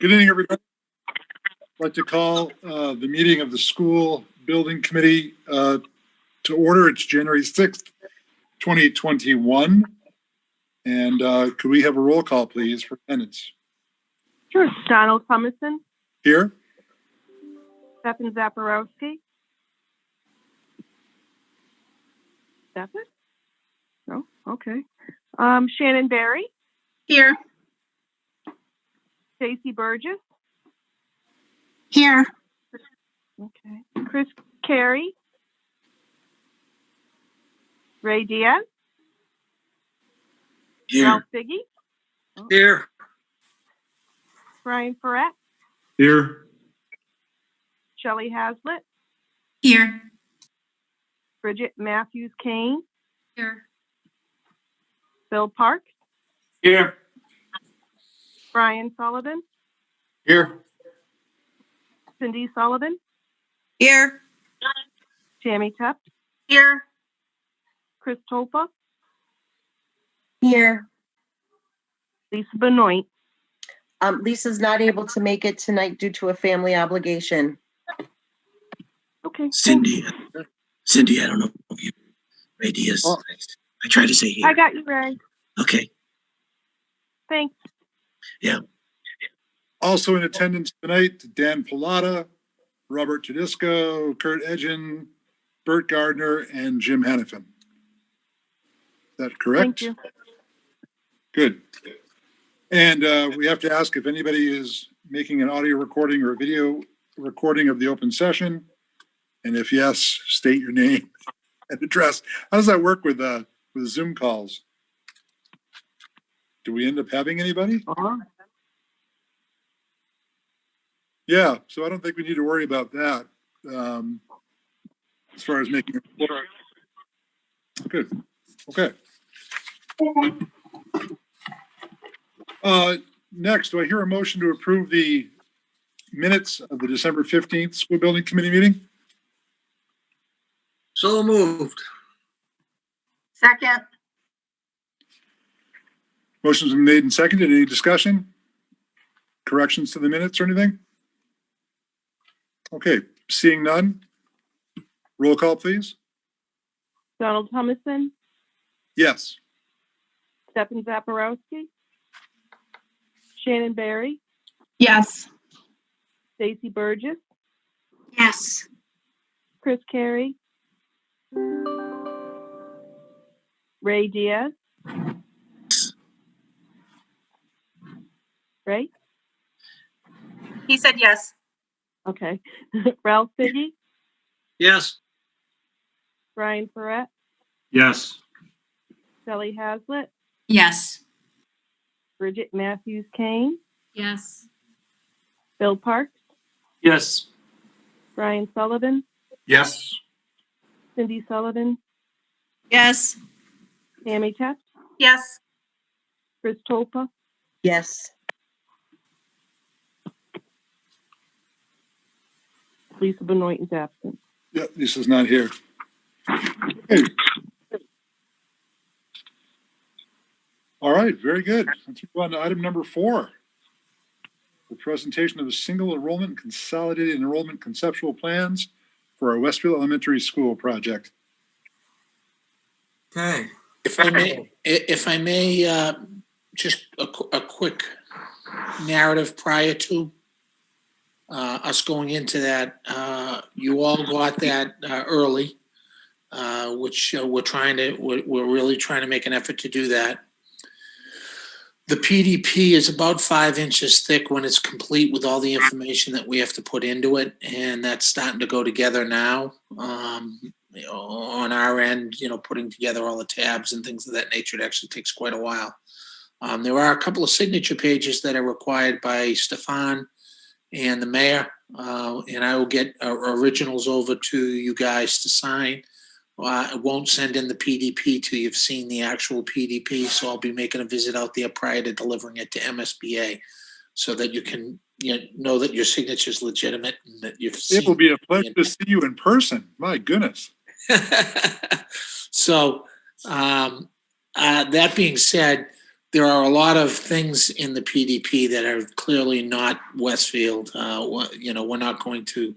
Good evening, everybody. I'd like to call the meeting of the School Building Committee to order. It's January 6th, 2021. And could we have a roll call, please, for attendance? Sure. Donald Thomason. Here. Stefan Zaporowski. Stefan? No? Okay. Shannon Berry. Here. Stacy Burgess. Here. Okay. Chris Carey. Ray Diaz. Here. Ralph Figge. Oh. Here. Brian Ferret. Here. Shelley Hazlitt. Here. Bridget Matthews Kane. Here. Bill Parks. Here. Brian Sullivan. Here. Cindy Sullivan. Here. Tammy Tepp. Here. Chris Tolpa. Here. Lisa Benoit. Lisa's not able to make it tonight due to a family obligation. Okay. Cindy, I don't know if you, Ray Diaz. Oh. I tried to say here. I got you, Ray. Okay. Thanks. Yeah. Also in attendance tonight, Dan Pilata, Robert Tedisco, Kurt Edgen, Bert Gardner, and Jim Hannafin. Is that correct? Thank you. Good. And we have to ask if anybody is making an audio recording or a video recording of the open session. And if yes, state your name and address. How does that work with Zoom calls? Do we end up having anybody? Yeah, so I don't think we need to worry about that as far as making it work. Good. Okay. Next, do I hear a motion to approve the minutes of the December 15th School Building Committee meeting? So moved. Second. Motion's been made and seconded. Any discussion? Corrections to the minutes or anything? Okay, seeing none. Roll call, please. Donald Thomason. Yes. Stefan Zaporowski. Shannon Berry. Yes. Stacy Burgess. Yes. Chris Carey. Ray Diaz. Ray? He said yes. Okay. Ralph Figge. Yes. Brian Ferret. Yes. Shelley Hazlitt. Yes. Bridget Matthews Kane. Yes. Bill Parks. Yes. Brian Sullivan. Yes. Cindy Sullivan. Yes. Tammy Tepp. Yes. Chris Tolpa. Yes. Lisa Benoit is absent. Yeah, Lisa's not here. Okay. All right, very good. Let's move on to item number 4. The presentation of the single enrollment and consolidated enrollment conceptual plans for our Westfield Elementary School project. Okay. If I may, just a quick narrative prior to us going into that. You all got that early, which we're really trying to make an effort to do that. The PDP is about 5 inches thick when it's complete with all the information that we have to put into it, and that's starting to go together now. On our end, putting together all the tabs and things of that nature, it actually takes quite a while. There are a couple of signature pages that are required by Stefan and the mayor, and I will get originals over to you guys to sign. I won't send in the PDP till you've seen the actual PDP, so I'll be making a visit out there prior to delivering it to MSBA so that you can know that your signature is legitimate and that you've seen. It will be a pleasure to see you in person. My goodness. So that being said, there are a lot of things in the PDP that are clearly not Westfield. We're not going to,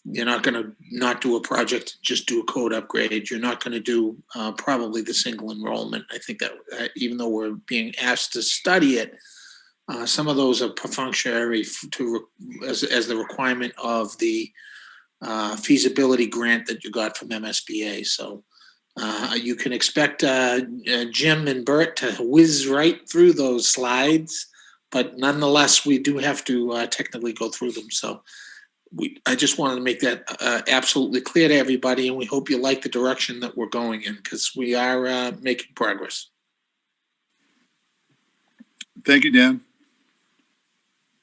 you're not going to not do a project, just do a code upgrade. You're not going to do probably the single enrollment. I think that even though we're being asked to study it, some of those are functionary as the requirement of the feasibility grant that you got from MSBA. So you can expect Jim and Bert to whiz right through those slides, but nonetheless, we do have to technically go through them. So I just wanted to make that absolutely clear to everybody, and we hope you like the direction that we're going in, because we are making progress. Thank you, Dan.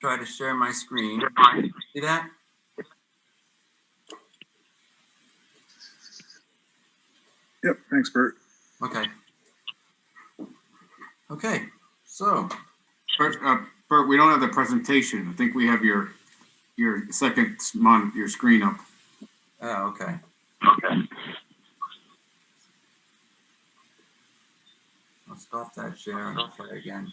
Try to share my screen. See that? Yep, thanks, Bert. Okay. Okay, so, Bert, we don't have the presentation. I think we have your second your screen up. oh, okay. I'll stop that share and try again.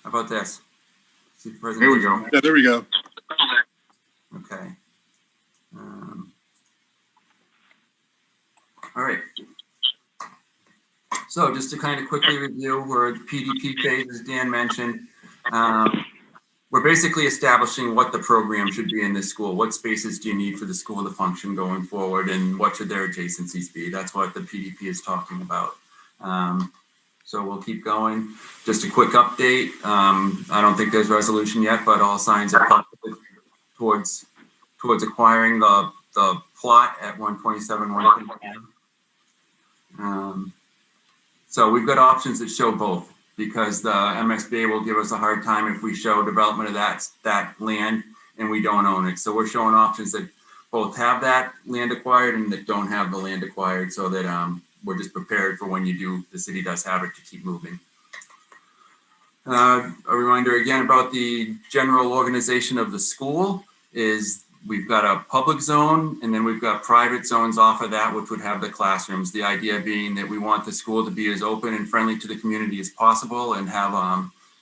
How about this? See the There we go. Yeah, there we go. Okay. All right. So just to kind of quickly review, we're at the PDP phase, as Dan mentioned. We're basically establishing what the program should be in this school. What spaces do you need for the school to function going forward, and what should their adjacencies be? That's what the PDP is talking about. So we'll keep going. Just a quick update. I don't think there's resolution yet, but all signs are positive towards acquiring the plot at 127 So we've got options that show both, because the MSBA will give us a hard time if we show development of that land and we don't own it. So we're showing options that both have that land acquired and that don't have the land acquired, so that we're just prepared for when the city does have it, to keep moving. A reminder again about the general organization of the school is we've got a public zone, and then we've got private zones off of that, which would have the classrooms. The idea being that we want the school to be as open and friendly to the community as possible, and have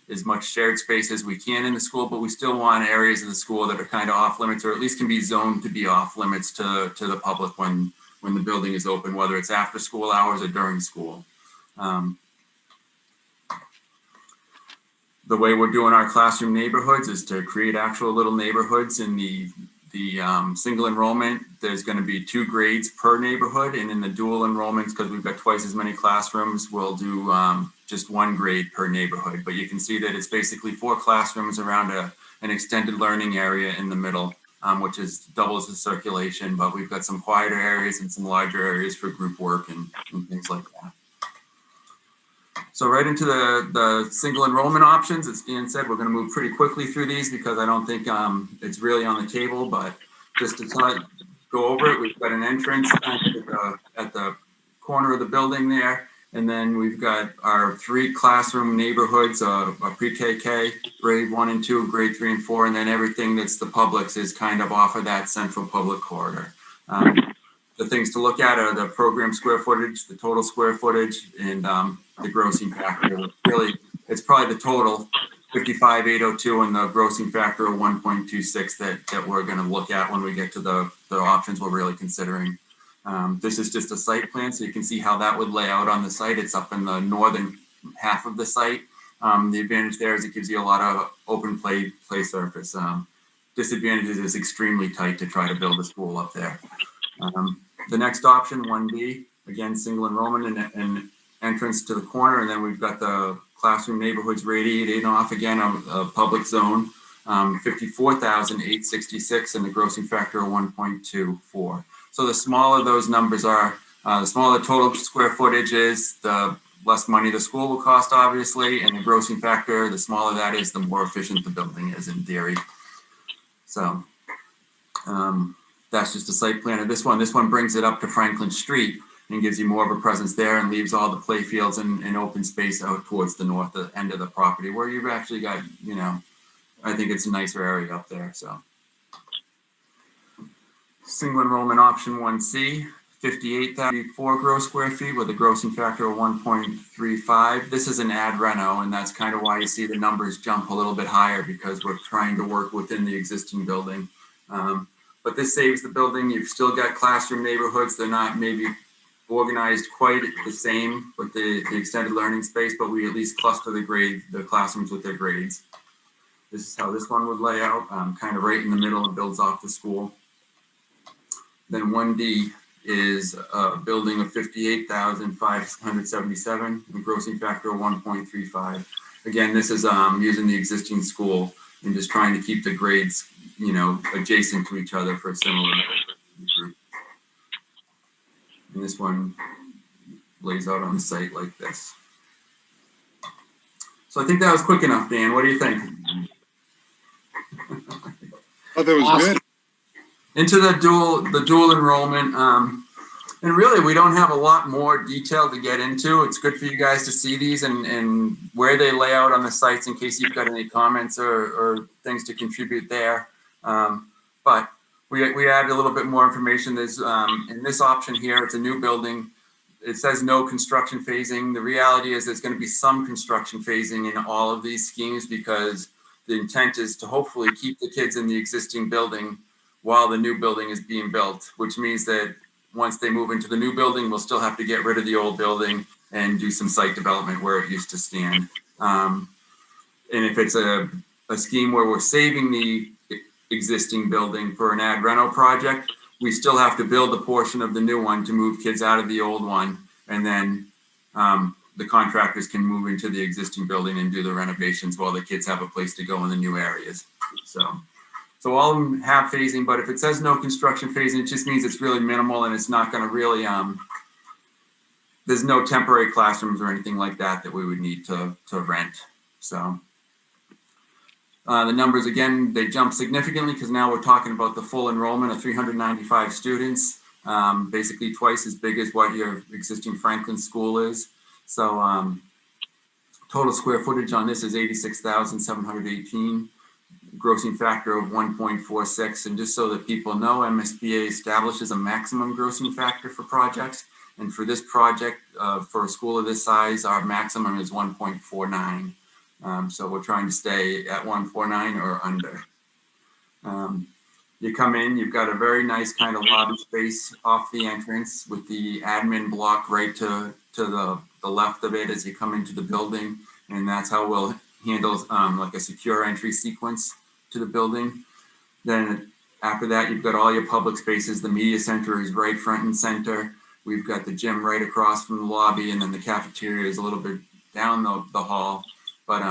as much shared space as we can in the school, but we still want areas of the school that are kind of off limits, or at least can be zoned to be off limits to the public when the building is open, whether it's after school hours or during school. The way we're doing our classroom neighborhoods is to create actual little neighborhoods. In the single enrollment, there's going to be 2 grades per neighborhood, and in the dual enrollments, because we've got twice as many classrooms, we'll do just 1 grade per neighborhood. But you can see that it's basically 4 classrooms around an extended learning area in the middle, which doubles the circulation, but we've got some quieter areas and some larger areas for group work and things like that. So right into the single enrollment options. As Dan said, we're going to move pretty quickly through these because I don't think it's really on the table, but just to go over it, we've got an entrance at the corner of the building there. And then we've got our 3 classroom neighborhoods, a pre-KK, grade 1 and 2, grade 3 and 4, and then everything that's the publics is kind of off of that central public corridor. The things to look at are the program square footage, the total square footage, and the grossing factor. Really, it's probably the total 55,802 and the grossing factor of 1.26 that we're going to look at when we get to the options we're really considering. This is just a site plan, so you can see how that would lay out on the site. It's up in the northern half of the site. The advantage there is it gives you a lot of open play surface. Disadvantage is it's extremely tight to try to build a school up there. The next option, 1B, again, single enrollment and entrance to the corner, and then we've got the classroom neighborhoods radiated off, again, a public zone, 54,866 and the grossing factor of 1.24. So the smaller those numbers are, the smaller the total square footage is, the less money the school will cost, obviously, and the grossing factor, the smaller that is, the more efficient the building is in theory. So that's just a site plan of this one. This one brings it up to Franklin Street and gives you more of a presence there and leaves all the play fields and open space out towards the north end of the property, where you've actually got, I think it's a nicer area up there, so. Single enrollment option 1C, 58,004 gross square feet with a grossing factor of 1.35. This is an ad reno, and that's kind of why you see the numbers jump a little bit higher, because we're trying to work within the existing building. But this saves the building. You've still got classroom neighborhoods. They're not maybe organized quite the same with the extended learning space, but we at least cluster the classrooms with their grades. This is how this one would lay out, kind of right in the middle and builds off the school. Then 1D is a building of 58,577, a grossing factor of 1.35. Again, this is using the existing school and just trying to keep the grades, adjacent to each other for a similar group. And this one lays out on the site like this. So I think that was quick enough, Dan. What do you think? Oh, that was Awesome. good. Into the dual enrollment. And really, we don't have a lot more detail to get into. It's good for you guys to see these and where they lay out on the sites in case you've got any comments or things to contribute there. But we added a little bit more information. There's in this option here, it's a new building. It says no construction phasing. The reality is there's going to be some construction phasing in all of these schemes, because the intent is to hopefully keep the kids in the existing building while the new building is being built, which means that once they move into the new building, we'll still have to get rid of the old building and do some site development where it used to stand. And if it's a scheme where we're saving the existing building for an ad reno project, we still have to build a portion of the new one to move kids out of the old one. And then the contractors can move into the existing building and do the renovations while the kids have a place to go in the new areas. So all of them have phasing, but if it says no construction phasing, it just means it's really minimal and it's not going to really, there's no temporary classrooms or anything like that we would need to rent. So the numbers, again, they jump significantly because now we're talking about the full enrollment of 395 students, basically twice as big as what your existing Franklin school is. So total square footage on this is 86,718. Grossing factor of 1.46. And just so that people know, MSBA establishes a maximum grossing factor for projects. And for this project, for a school of this size, our maximum is 1.49. So we're trying to stay at 1.49 or under. You come in, you've got a very nice kind of lobby space off the entrance with the admin block right to the left of it as you come into the building. And that's how we'll handle like a secure entry sequence to the building. Then after that, you've got all your public spaces. The media center is right front and center. We've got the gym right across from the lobby, and then the cafeteria is a little bit down the hall, but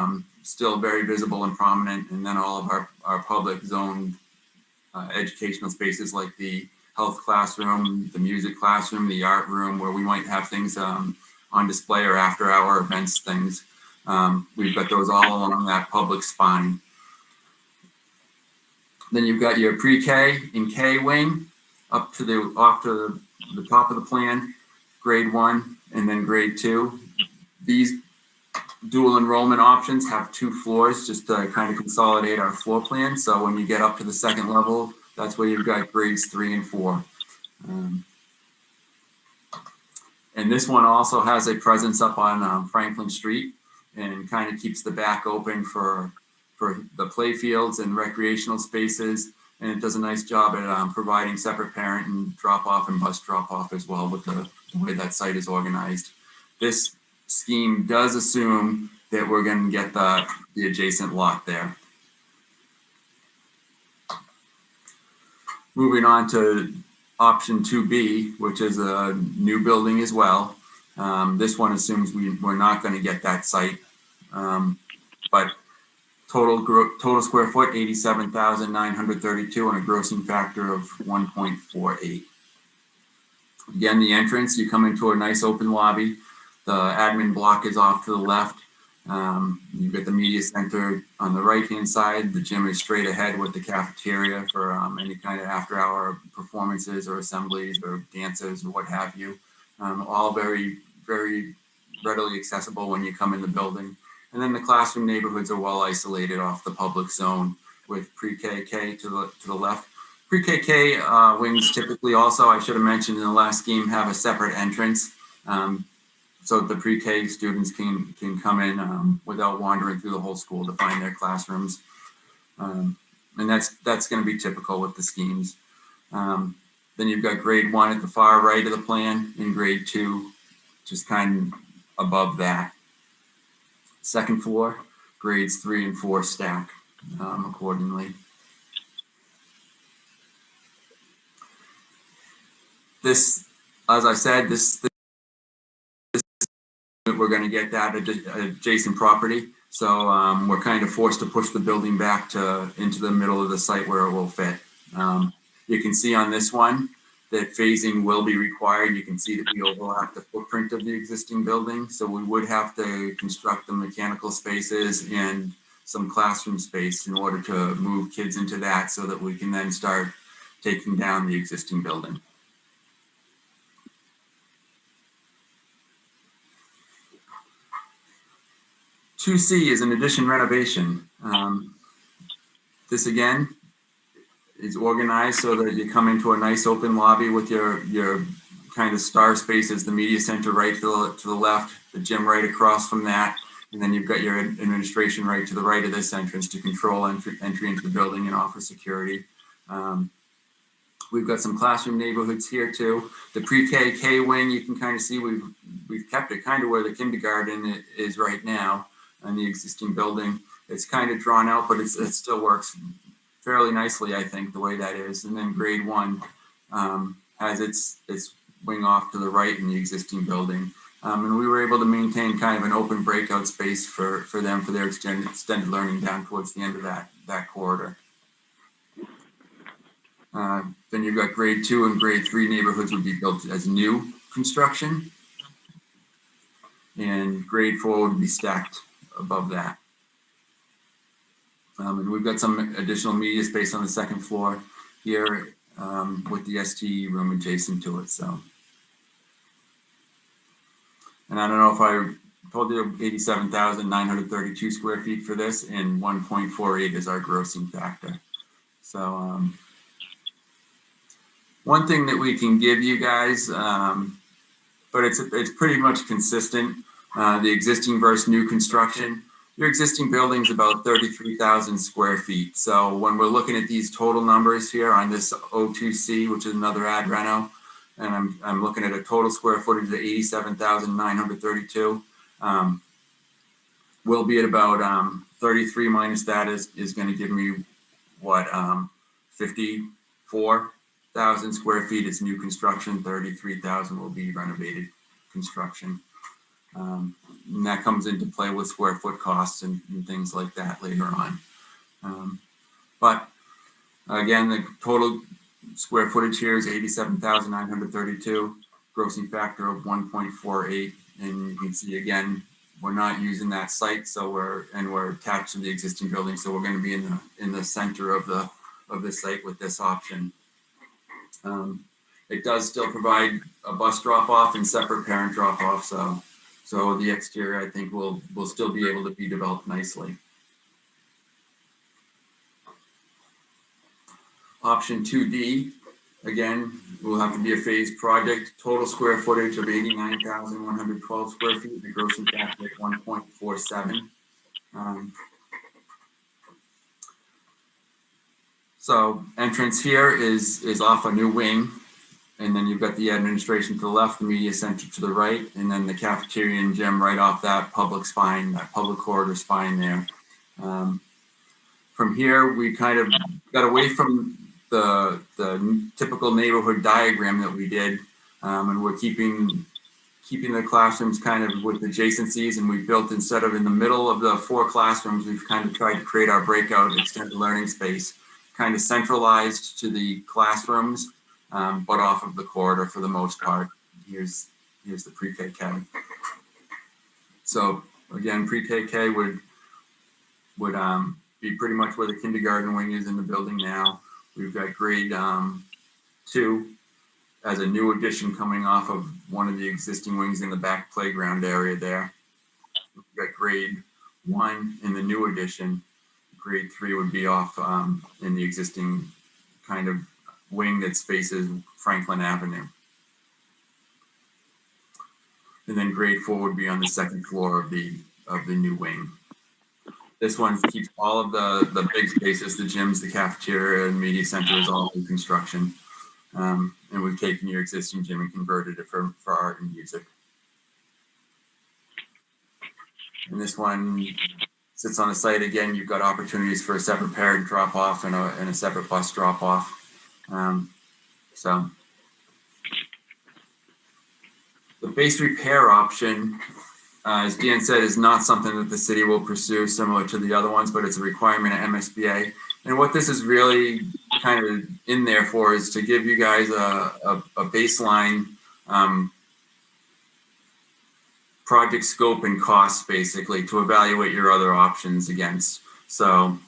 still very visible and prominent. And then all of our public zoned educational spaces like the health classroom, the music classroom, the art room, where we might have things on display or after hour events things. We've got those all along that public spine. Then you've got your pre-K and K wing off to the top of the plan, grade 1 and then grade 2. These dual enrollment options have 2 floors just to kind of consolidate our floor plan. So when you get up to the second level, that's where you've got grades 3 and 4. And this one also has a presence up on Franklin Street and kind of keeps the back open for the play fields and recreational spaces. And it does a nice job at providing separate parent and drop off and bus drop off as well with the way that site is organized. This scheme does assume that we're going to get the adjacent lot there. Moving on to option 2B, which is a new building as well. This one assumes we're not going to get that site, but total square foot 87,932 and a grossing factor of 1.48. Again, the entrance, you come into a nice open lobby. The admin block is off to the left. You've got the media center on the right-hand side. The gym is straight ahead with the cafeteria for any kind of after-hour performances or assemblies or dances or what have you. All very, very readily accessible when you come in the building. And then the classroom neighborhoods are well isolated off the public zone with pre-KK to the left. Pre-KK wings typically also, I should have mentioned in the last scheme, have a separate entrance. So the pre-K students can come in without wandering through the whole school to find their classrooms. And that's going to be typical with the schemes. Then you've got grade 1 at the far right of the plan and grade 2 just kind of above that. Second floor, grades 3 and 4 stack accordingly. This, as I said, this we're going to get that adjacent property. So we're kind of forced to push the building back into the middle of the site where it will fit. You can see on this one that phasing will be required. You can see that we overlap the footprint of the existing building. So we would have to construct the mechanical spaces and some classroom space in order to move kids into that so that we can then start taking down the existing building. (2C) is an addition renovation. This again is organized so that you come into a nice open lobby with your kind of star spaces, the media center right to the left, the gym right across from that, and then you've got your administration right to the right of this entrance to control entry into the building and offer security. We've got some classroom neighborhoods here too. The pre-K wing, you can kind of see we've kept it kind of where the kindergarten is right now in the existing building. It's kind of drawn out, but it still works fairly nicely, I think, the way that is. And then grade 1 has its wing off to the right in the existing building. And we were able to maintain kind of an open breakout space for them for their extended learning down towards the end of that corridor. Then you've got grade 2 and grade 3 neighborhoods would be built as new construction. And grade 4 would be stacked above that. And we've got some additional media space on the second floor here with the STE room adjacent to it. So, and I don't know if I told you 87,932 square feet for this, and 1.48 is our grossing factor. So one thing that we can give you guys, but it's pretty much consistent, the existing versus new construction. Your existing building is about 33,000 square feet. So when we're looking at these total numbers here on this O2C, which is another ad reno, and I'm looking at a total square footage of 87,932, we'll be at about 33 minus that is going to give me what, 54,000 square feet. It's new construction. 33,000 will be renovated construction. And that comes into play with square foot costs and things like that later on. But again, the total square footage here is 87,932, grossing factor of 1.48. And you can see again, we're not using that site, so we're attached to the existing building, so we're going to be in the center of the site with this option. It does still provide a bus drop off and separate parent drop off, so the exterior, I think, will still be able to be developed nicely. Option 2D, again, will have to be a phased project. Total square footage of 89,112 square feet. The grossing factor at 1.47. So entrance here is off a new wing. And then you've got the administration to the left, the media center to the right, and then the cafeteria and gym right off that public spine, that public corridor spine there. From here, we kind of got away from the typical neighborhood diagram that we did, and we're keeping the classrooms kind of with adjacencies, and we built, instead of in the middle of the 4 classrooms, we've kind of tried to create our breakout extended learning space, kind of centralized to the classrooms, but off of the corridor for the most part. Here's the pre-KK. So again, pre-KK would be pretty much where the kindergarten wing is in the building now. We've got grade 2 as a new addition coming off of one of the existing wings in the back playground area there. We've got grade 1 in the new addition. Grade 3 would be off in the existing kind of wing that faces Franklin Avenue. And then grade 4 would be on the second floor of the new wing. This one keeps all of the big spaces, the gyms, the cafeteria, and media center is all new construction. And we've taken your existing gym and converted it for art and music. And this one sits on a site again. You've got opportunities for a separate parent drop off and a separate bus drop off. So the base repair option, as Dan said, is not something that the city will pursue similar to the other ones, but it's a requirement at MSBA. And what this is really kind of in there for is to give you guys a baseline project scope and cost, basically, to evaluate your other options against. So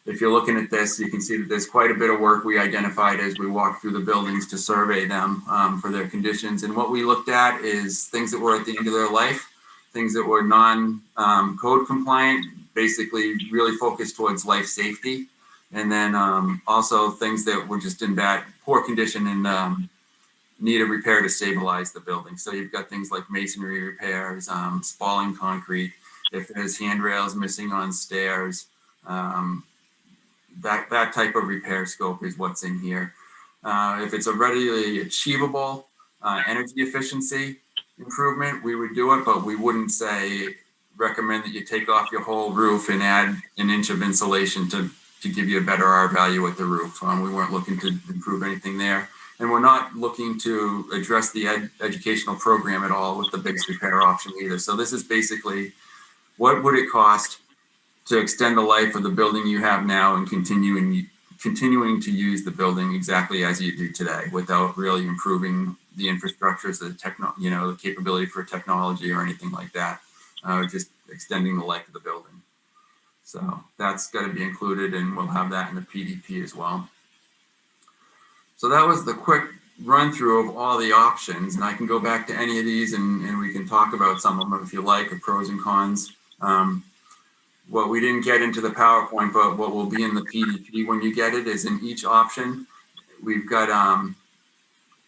if you're looking at this, you can see that there's quite a bit of work we identified as we walked through the buildings to survey them for their conditions. And what we looked at is things that were at the end of their life, things that were non-code compliant, basically really focused towards life safety. And then also things that were just in bad, poor condition and need a repair to stabilize the building. So you've got things like masonry repairs, spalling concrete, if there's handrails missing on stairs, that type of repair scope is what's in here. If it's a readily achievable energy efficiency improvement, we would do it, but we wouldn't recommend that you take off your whole roof and add an inch of insulation to give you a better R value at the roof. We weren't looking to improve anything there. And we're not looking to address the educational program at all with the base repair option either. So this is basically, what would it cost to extend the life of the building you have now and continuing to use the building exactly as you do today without really improving the infrastructures, the capability for technology or anything like that, just extending the life of the building. So that's got to be included, and we'll have that in the PDP as well. So that was the quick run through of all the options, and I can go back to any of these and we can talk about some of them if you like, or pros and cons. What we didn't get into the PowerPoint, but what will be in the PDP when you get it is in each option, we've got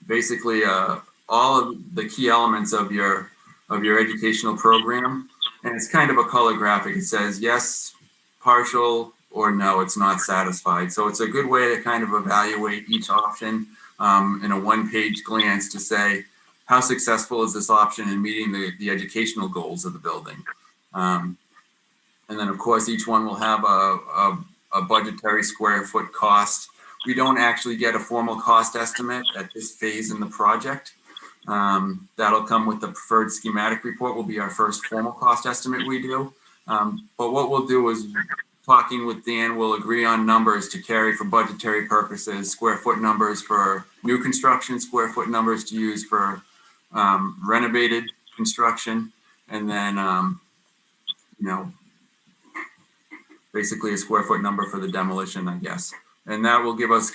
basically all of the key elements of your educational program, and it's kind of a color graphic. It says yes, partial, or no, it's not satisfied. So it's a good way to kind of evaluate each option in a one-page glance to say, how successful is this option in meeting the educational goals of the building? And then, of course, each one will have a budgetary square foot cost. We don't actually get a formal cost estimate at this phase in the project. That'll come with the preferred schematic report, will be our first formal cost estimate we do. But what we'll do is, talking with Dan, we'll agree on numbers to carry for budgetary purposes, square foot numbers for new construction, square foot numbers to use for renovated construction, and then, basically a square foot number for the demolition, I guess. And that will give us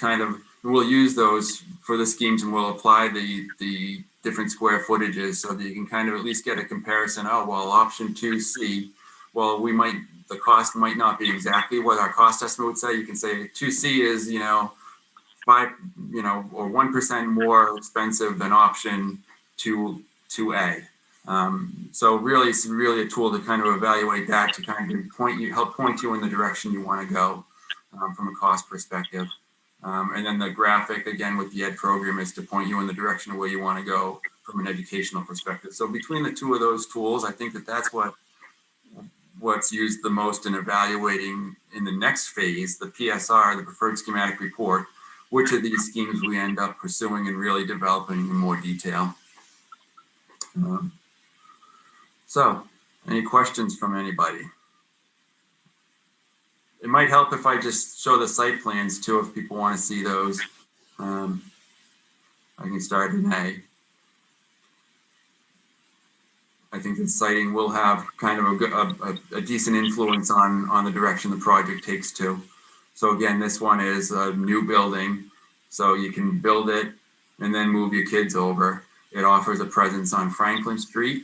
we'll use those for the schemes, and we'll apply the different square footages so that you can kind of at least get a comparison. Oh, well, option 2C, well, the cost might not be exactly what our cost estimate would say. You can say 2C is, 5, or 1% more expensive than option 2A. So really, it's really a tool to kind of evaluate that, to kind of help point you in the direction you want to go from a cost perspective. And then the graphic, again, with the ED program, is to point you in the direction of where you want to go from an educational perspective. So between the two of those tools, I think that's what's used the most in evaluating in the next phase, the PSR, the preferred schematic report, which of these schemes we end up pursuing and really developing in more detail. So, any questions from anybody? It might help if I just show the site plans too, if people want to see those. I can start in A. I think the siting will have kind of a decent influence on the direction the project takes to. So again, this one is a new building, so you can build it and then move your kids over. It offers a presence on Franklin Street.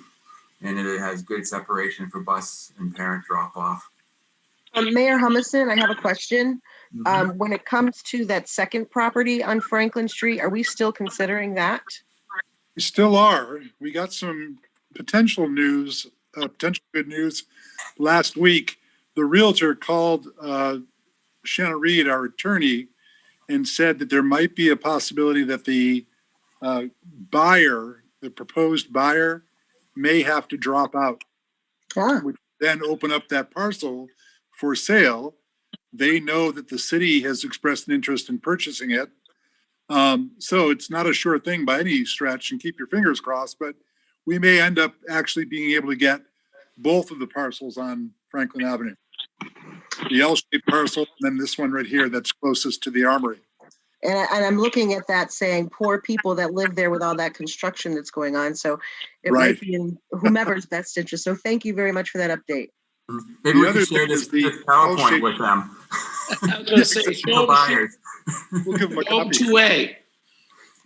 and it has good separation for bus and parent drop off. Mayor Humison, I have a question. When it comes to that second property on Franklin Street, are we still considering that? We still are. We got some potential news, potential good news last week. The realtor called Shanna Reed, our attorney, and said that there might be a possibility that the buyer, the proposed buyer, may have to drop out, which then open up that parcel for sale. They know that the city has expressed an interest in purchasing it. So it's not a sure thing by any stretch, and keep your fingers crossed, but we may end up actually being able to get both of the parcels on Franklin Avenue. The L-shaped parcel, and then this one right here that's closest to the Armory. And I'm looking at that saying, poor people that live there with all that construction that's going on. So it Right. might be in whomever's best interest. So thank you very much for that update. Maybe The we other can share thing this is the PowerPoint L-shaped- with them. I was gonna say, The buyers. We'll give them a show them copy. 2A.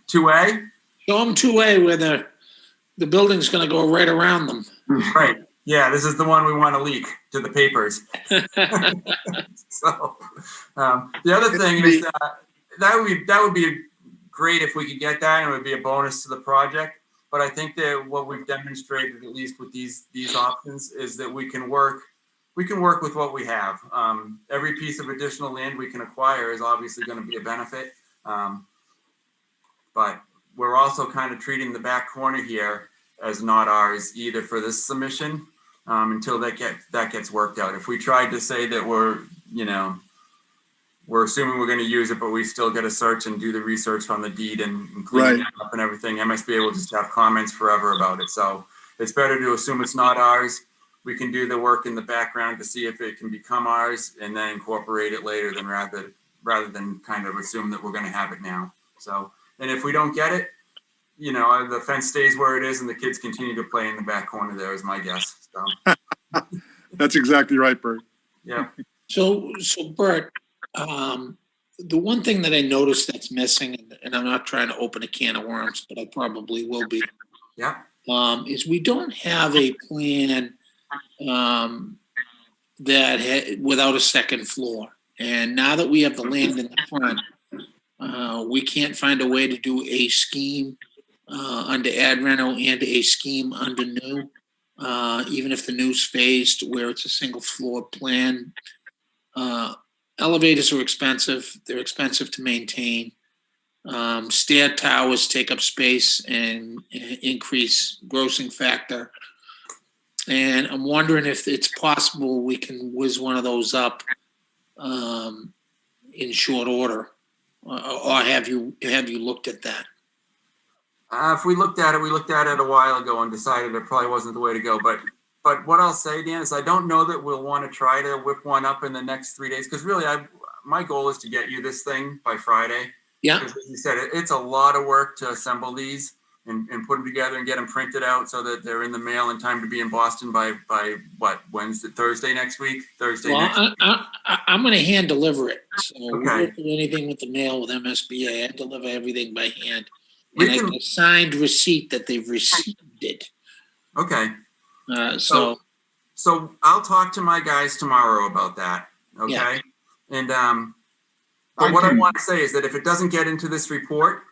2A? Show them 2A where the building's gonna go right around them. Right. Yeah, this is the one we want to leak to the papers. So, the other thing is that would be great if we could get that, and it would be a bonus to the project. But I think that what we've demonstrated, at least with these options, is that we can work with what we have. Every piece of additional land we can acquire is obviously going to be a benefit. But we're also kind of treating the back corner here as not ours either for this submission, until that gets worked out. If we tried to say that we're assuming we're going to use it, but we still got to search and do the research from the deed and clean it up and everything, MSBA will just have comments forever about it. So it's better to assume it's not ours. We can do the work in the background to see if it can become ours and then incorporate it later, than rather than kind of assume that we're going to have it now. So, and if we don't get it, the fence stays where it is and the kids continue to play in the back corner there, is my guess. So, That's exactly right, Bert. yeah. So Bert, the one thing that I noticed that's missing, and I'm not trying to open a can of worms, but I probably will be, Yeah. is we don't have a plan without a second floor. And now that we have the land in the front, we can't find a way to do a scheme under ad reno and a scheme under new, even if the new's phased where it's a single floor plan. Elevators are expensive. They're expensive to maintain. Stair towers take up space and increase grossing factor. And I'm wondering if it's possible we can whiz one of those up in short order, or have you looked at that? If we looked at it a while ago and decided it probably wasn't the way to go. But what I'll say, Dan, is I don't know that we'll want to try to whip one up in the next 3 days, because really, my goal is to get you this thing by Friday. Yeah. Because as you said, it's a lot of work to assemble these and put them together and get them printed out so that they're in the mail in time to be in Boston by what, Thursday next week? Well, I'm going to hand deliver it. So we Okay. don't do anything with the mail with MSBA. I deliver everything by hand. We And I can- get a signed receipt that they've received it. Okay. So So I'll talk to my guys tomorrow about that. Okay. Yeah. And but what I want to say is that if it doesn't get into this report,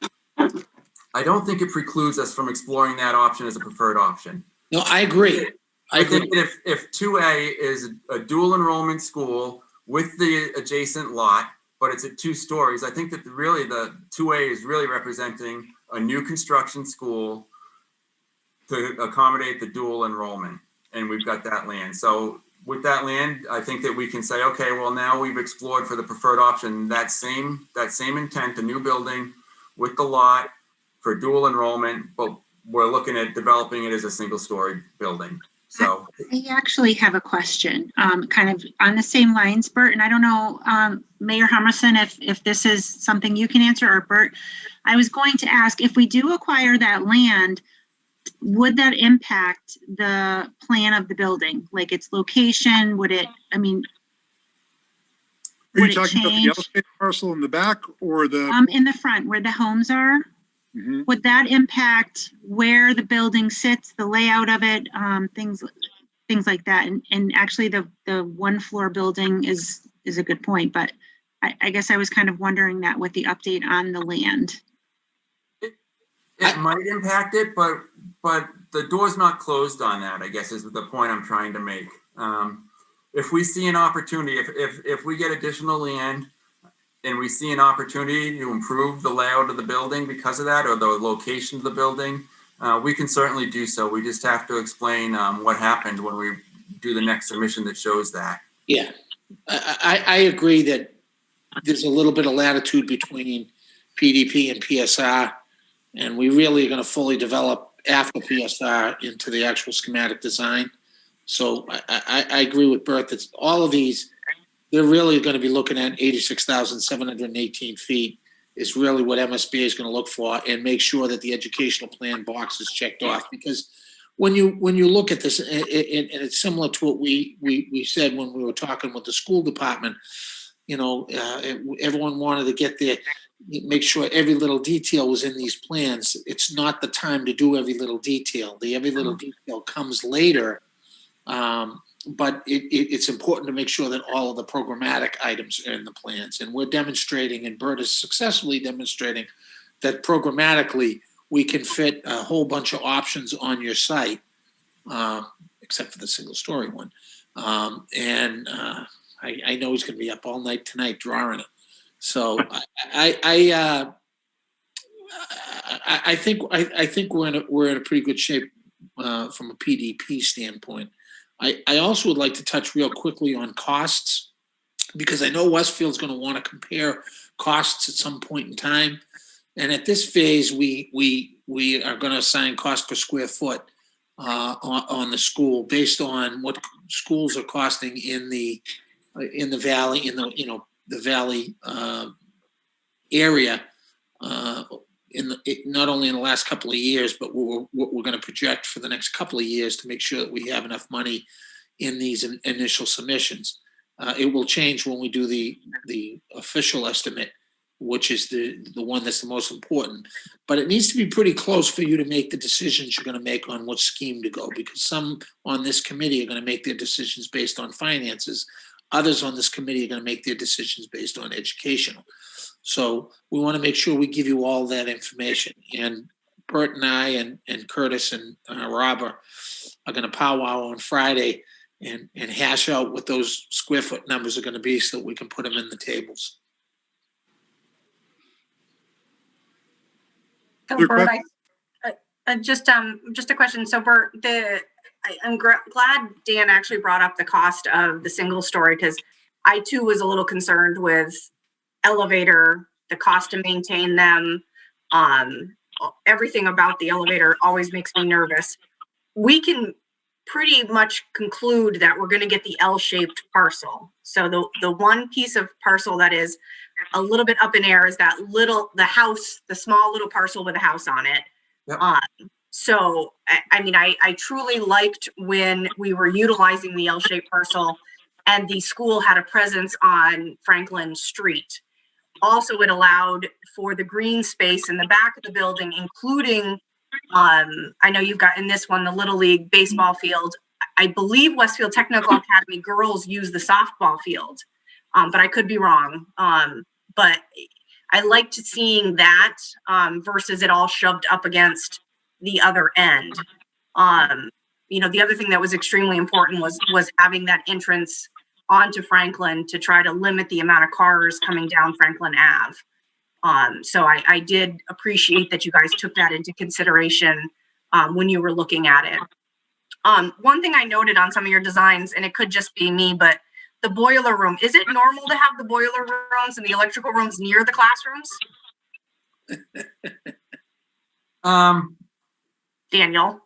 I don't think it precludes us from exploring that option as a preferred option. no, I agree. I think that if 2A is a dual enrollment school with the adjacent lot, but it's at 2 stories, I think that really the 2A is really representing a new construction school to accommodate the dual enrollment. And we've got that land. So with that land, I think that we can say, okay, well, now we've explored for the preferred option, that same intent, a new building with the lot for dual enrollment, but we're looking at developing it as a single story building. So I actually have a question, kind of on the same lines, Bert, and I don't know, Mayor Hummerson, if this is something you can answer, or Bert. I was going to ask, if we do acquire that land, would that impact the plan of the building, like its location? Would it, Are you Would it talking about the change? yellow shaped parcel in the back or the? in the front where the homes are? Mhm. would that impact where the building sits, the layout of it, things like that? And actually the one floor building is a good point, but I guess I was kind of wondering that with the update on the land. It might impact it, but the door's not closed on that, I guess is the point I'm trying to make. If we see an opportunity, if we get additional land and we see an opportunity to improve the layout of the building because of that, or the location of the building, we can certainly do so. We just have to explain what happened when we do the next submission that shows that. Yeah, I agree that there's a little bit of latitude between PDP and PSR, and we really are going to fully develop after PSR into the actual schematic design. So I agree with Bert that all of these, they're really going to be looking at 86,718 feet is really what MSBA is going to look for, and make sure that the educational plan box is checked off. Because when you look at this, and it's similar to what we said when we were talking with the school department, everyone wanted to get there, make sure every little detail was in these plans. It's not the time to do every little detail. The every little detail comes later. But it's important to make sure that all of the programmatic items are in the plans. And we're demonstrating, and Bert is successfully demonstrating, that programmatically we can fit a whole bunch of options on your site, except for the single story one. I know he's going to be up all night tonight drawing it. So I think we're in a pretty good shape from a PDP standpoint. I also would like to touch real quickly on costs, because I know Westfield's going to want to compare costs at some point in time. And at this phase, we are going to assign cost per square foot on the school based on what schools are costing in the valley, the valley area, not only in the last couple of years, but what we're going to project for the next couple of years to make sure that we have enough money in these initial submissions. It will change when we do the official estimate, which is the one that's the most important. But it needs to be pretty close for you to make the decisions you're going to make on what scheme to go, because some on this committee are going to make their decisions based on finances. Others on this committee are going to make their decisions based on educational. So we want to make sure we give you all that information. And Bert and I and Curtis and Robert are going to powwow on Friday and hash out what those square foot numbers are going to be so that we can put them in the tables. So Other Bert, just a question. So Bert, I'm glad Dan actually brought up the cost of the single story, because I too was a little concerned with elevator, the cost to maintain them. Everything about the elevator always makes me nervous. We can pretty much conclude that we're going to get the L-shaped parcel. So the one piece of parcel that is a little bit up in air is the small little parcel with a house on it. Yep. So, I truly liked when we were utilizing the L-shaped parcel and the school had a presence on Franklin Street. Also, it allowed for the green space in the back of the building, including, I know you've got in this one, the Little League baseball field. I believe Westfield Technical Academy girls use the softball field, but I could be wrong. But I liked seeing that versus it all shoved up against the other end. The other thing that was extremely important was having that entrance onto Franklin to try to limit the amount of cars coming down Franklin Ave. So I did appreciate that you guys took that into consideration when you were looking at it. One thing I noted on some of your designs, and it could just be me, but the boiler room, is it normal to have the boiler rooms and the electrical rooms near the classrooms? Daniel?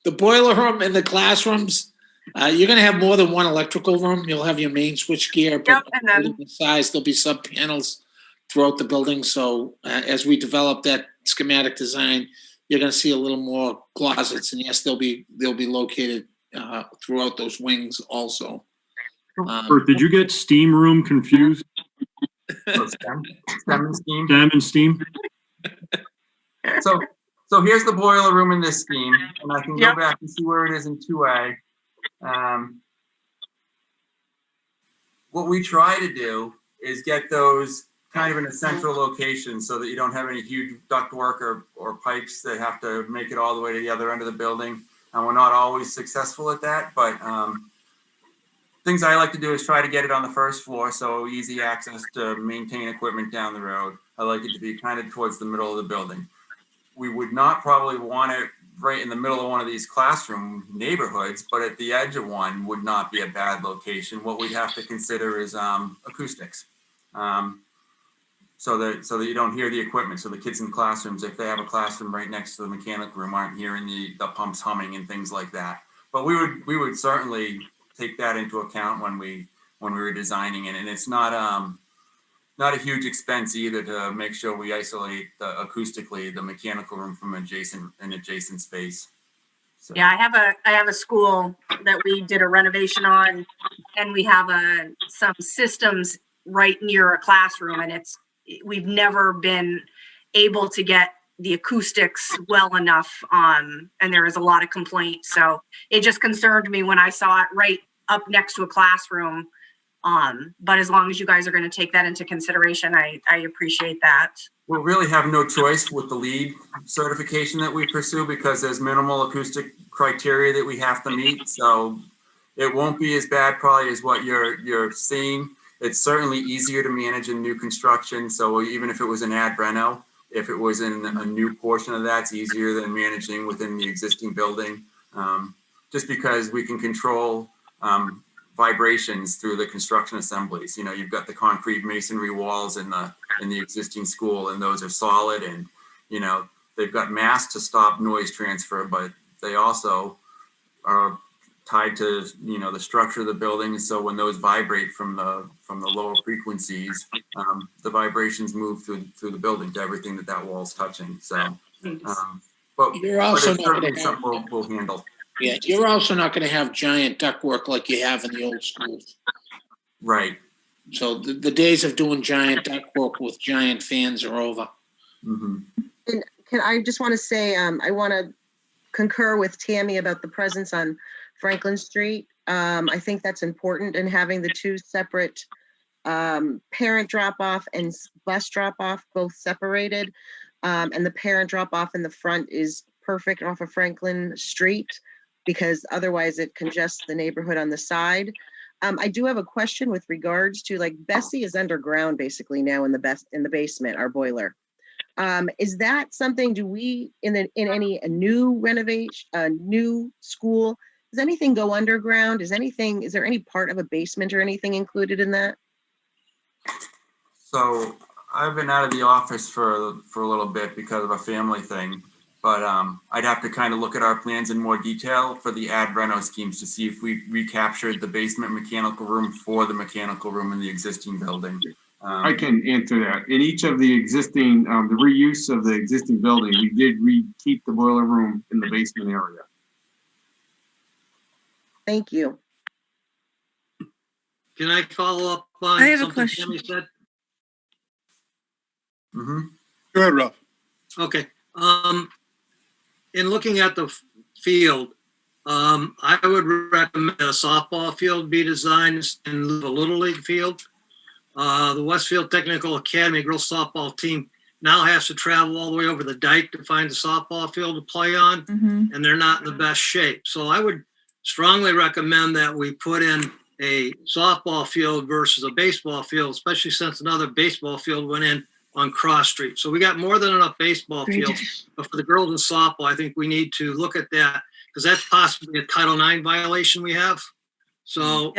The boiler room and the classrooms, you're going to have more than one electrical room. You'll have your main switch gear, but Yep, and then the size, there'll be sub panels throughout the building. So as we develop that schematic design, you're going to see a little more closets, and yes, they'll be located throughout those wings also. Bert, did you get steam room confused? So STEM and STEAM. Dam and steam. So here's the boiler room in this scheme, and I can go Yep. back and see where it is in 2A. What we try to do is get those kind of in a central location so that you don't have any huge ductwork or pipes that have to make it all the way to the other end of the building. And we're not always successful at that, but things I like to do is try to get it on the first floor, so easy access to maintain equipment down the road. I like it to be kind of towards the middle of the building. We would not probably want it right in the middle of one of these classroom neighborhoods, but at the edge of one would not be a bad location. What we'd have to consider is acoustics. So that you don't hear the equipment. So the kids in classrooms, if they have a classroom right next to the mechanical room, aren't hearing the pumps humming and things like that. But we would certainly take that into account when we were designing it. And it's not a huge expense either to make sure we isolate acoustically the mechanical room from an adjacent space. So. Yeah, I have a school that we did a renovation on, and we have some systems right near a classroom, and we've never been able to get the acoustics well enough, and there is a lot of complaints. So it just concerned me when I saw it right up next to a classroom. But as long as you guys are going to take that into consideration, I appreciate that. We really have no choice with the LEED certification that we pursue because there's minimal acoustic criteria that we have to meet. So it won't be as bad probably as what you're seeing. It's certainly easier to manage in new construction. So even if it was an ad reno, if it was in a new portion of that, it's easier than managing within the existing building. Just because we can control vibrations through the construction assemblies. You know, you've got the concrete masonry walls in the existing school, and those are solid, and you know they've got masts to stop noise transfer, but they also are tied to the structure of the building. So when those vibrate from the lower frequencies, the vibrations move through the building to everything that wall's touching. So, but You're also it's not going certainly to something have, we'll handle. yeah, you're also not going to have giant ductwork like you have in the old schools. Right. So the days of doing giant ductwork with giant fans are over. Mm-hmm. And I just want to say, I want to concur with Tammy about the presence on Franklin Street. I think that's important, and having the two separate parent drop-off and bus drop-off both separated, and the parent drop-off in the front is perfect off of Franklin Street, because otherwise it congests the neighborhood on the side. I do have a question with regards to, like, Bessie is underground basically now in the basement, our boiler. Is that something, do we, in any new renovation, new school, does anything go underground? Is there any part of a basement or anything included in that? So I've been out of the office for a little bit because of a family thing, but I'd have to kind of look at our plans in more detail for the ad reno schemes to see if we recaptured the basement mechanical room for the mechanical room in the existing building. I can answer that. In each of the existing, the reuse of the existing building, we did keep the boiler room in the basement area. Thank you. Can I follow up on I have a something question. Tammy said? Mm-hmm. Go ahead, Ralph. Okay. In looking at the field, I would recommend a softball field be designed and a little league field. The Westfield Technical Academy girls softball team now has to travel all the way over the dike to find a softball field to play on, and they're not in the best shape. So I would strongly recommend that we put in a softball field versus a baseball field, especially since another baseball field went in on Cross Street. So we got more than enough baseball fields, but for the girls in softball, I think we need to look at that, because that's possibly a Title IX violation we have. So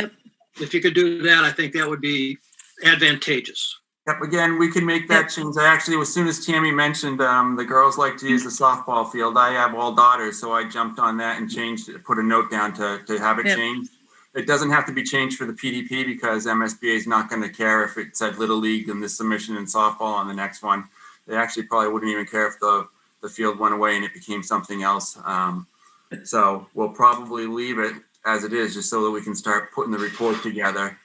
if you could do that, I think that would be advantageous. Yep, again, we can make that change. I actually, as soon as Tammy mentioned the girls like to use the softball field, I have all daughters, so I jumped on that and changed it, put a note down to have it changed. It doesn't have to be changed for the PDP because MSBA is not going to care if it said Little League in this submission and softball on the next one. They actually probably wouldn't even care if the field went away and it became something else. So we'll probably leave it as it is just so that we can start putting the report together.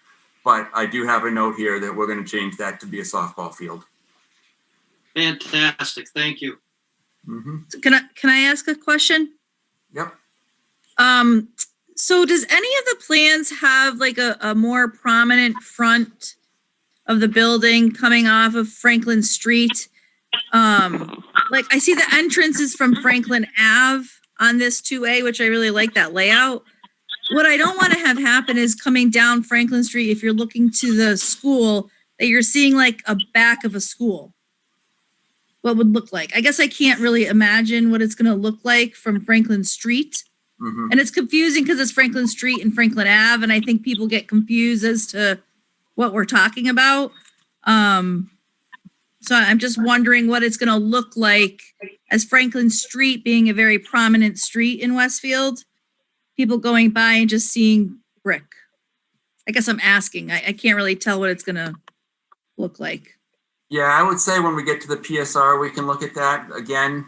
But I do have a note here that we're going to change that to be a softball field. Fantastic, thank you. Mm-hmm. Can I ask a question? Yep. So does any of the plans have like a more prominent front of the building coming off of Franklin Street? Like I see the entrance is from Franklin Ave on this 2A, which I really like that layout. What I don't want to have happen is coming down Franklin Street, if you're looking to the school, that you're seeing like a back of a school. What would look like? I guess I can't really imagine what it's going to look like from Franklin Street. Mm-hmm. And it's confusing because it's Franklin Street and Franklin Ave, and I think people get confused as to what we're talking about. So I'm just wondering what it's going to look like as Franklin Street being a very prominent street in Westfield. People going by and just seeing brick. I guess I'm asking. I can't really tell what it's going to look like. Yeah, I would say when we get to the PSR, we can look at that again.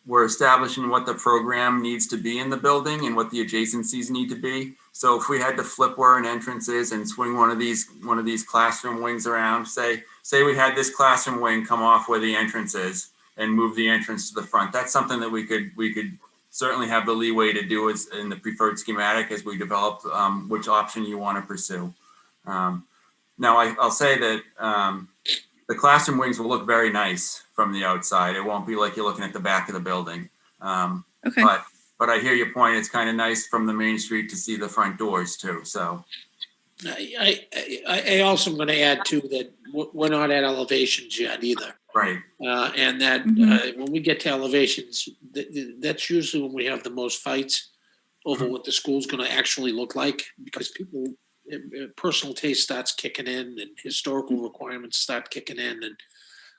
We're establishing what the program needs to be in the building and what the adjacencies need to be. So if we had to flip where an entrance is and swing one of these classroom wings around, say we had this classroom wing come off where the entrance is and move the entrance to the front. That's something that we could certainly have the leeway to do as in the preferred schematic as we develop which option you want to pursue. Now I'll say that the classroom wings will look very nice from the outside. It won't be like you're looking at the back of the building. Okay. But I hear your point. It's kind of nice from the main street to see the front doors too. So I also am going to add too that we're not at elevations yet either. right. And that when we get to elevations, that's usually when we have the most fights over what the school's going to actually look like, because people, personal taste starts kicking in and historical requirements start kicking in and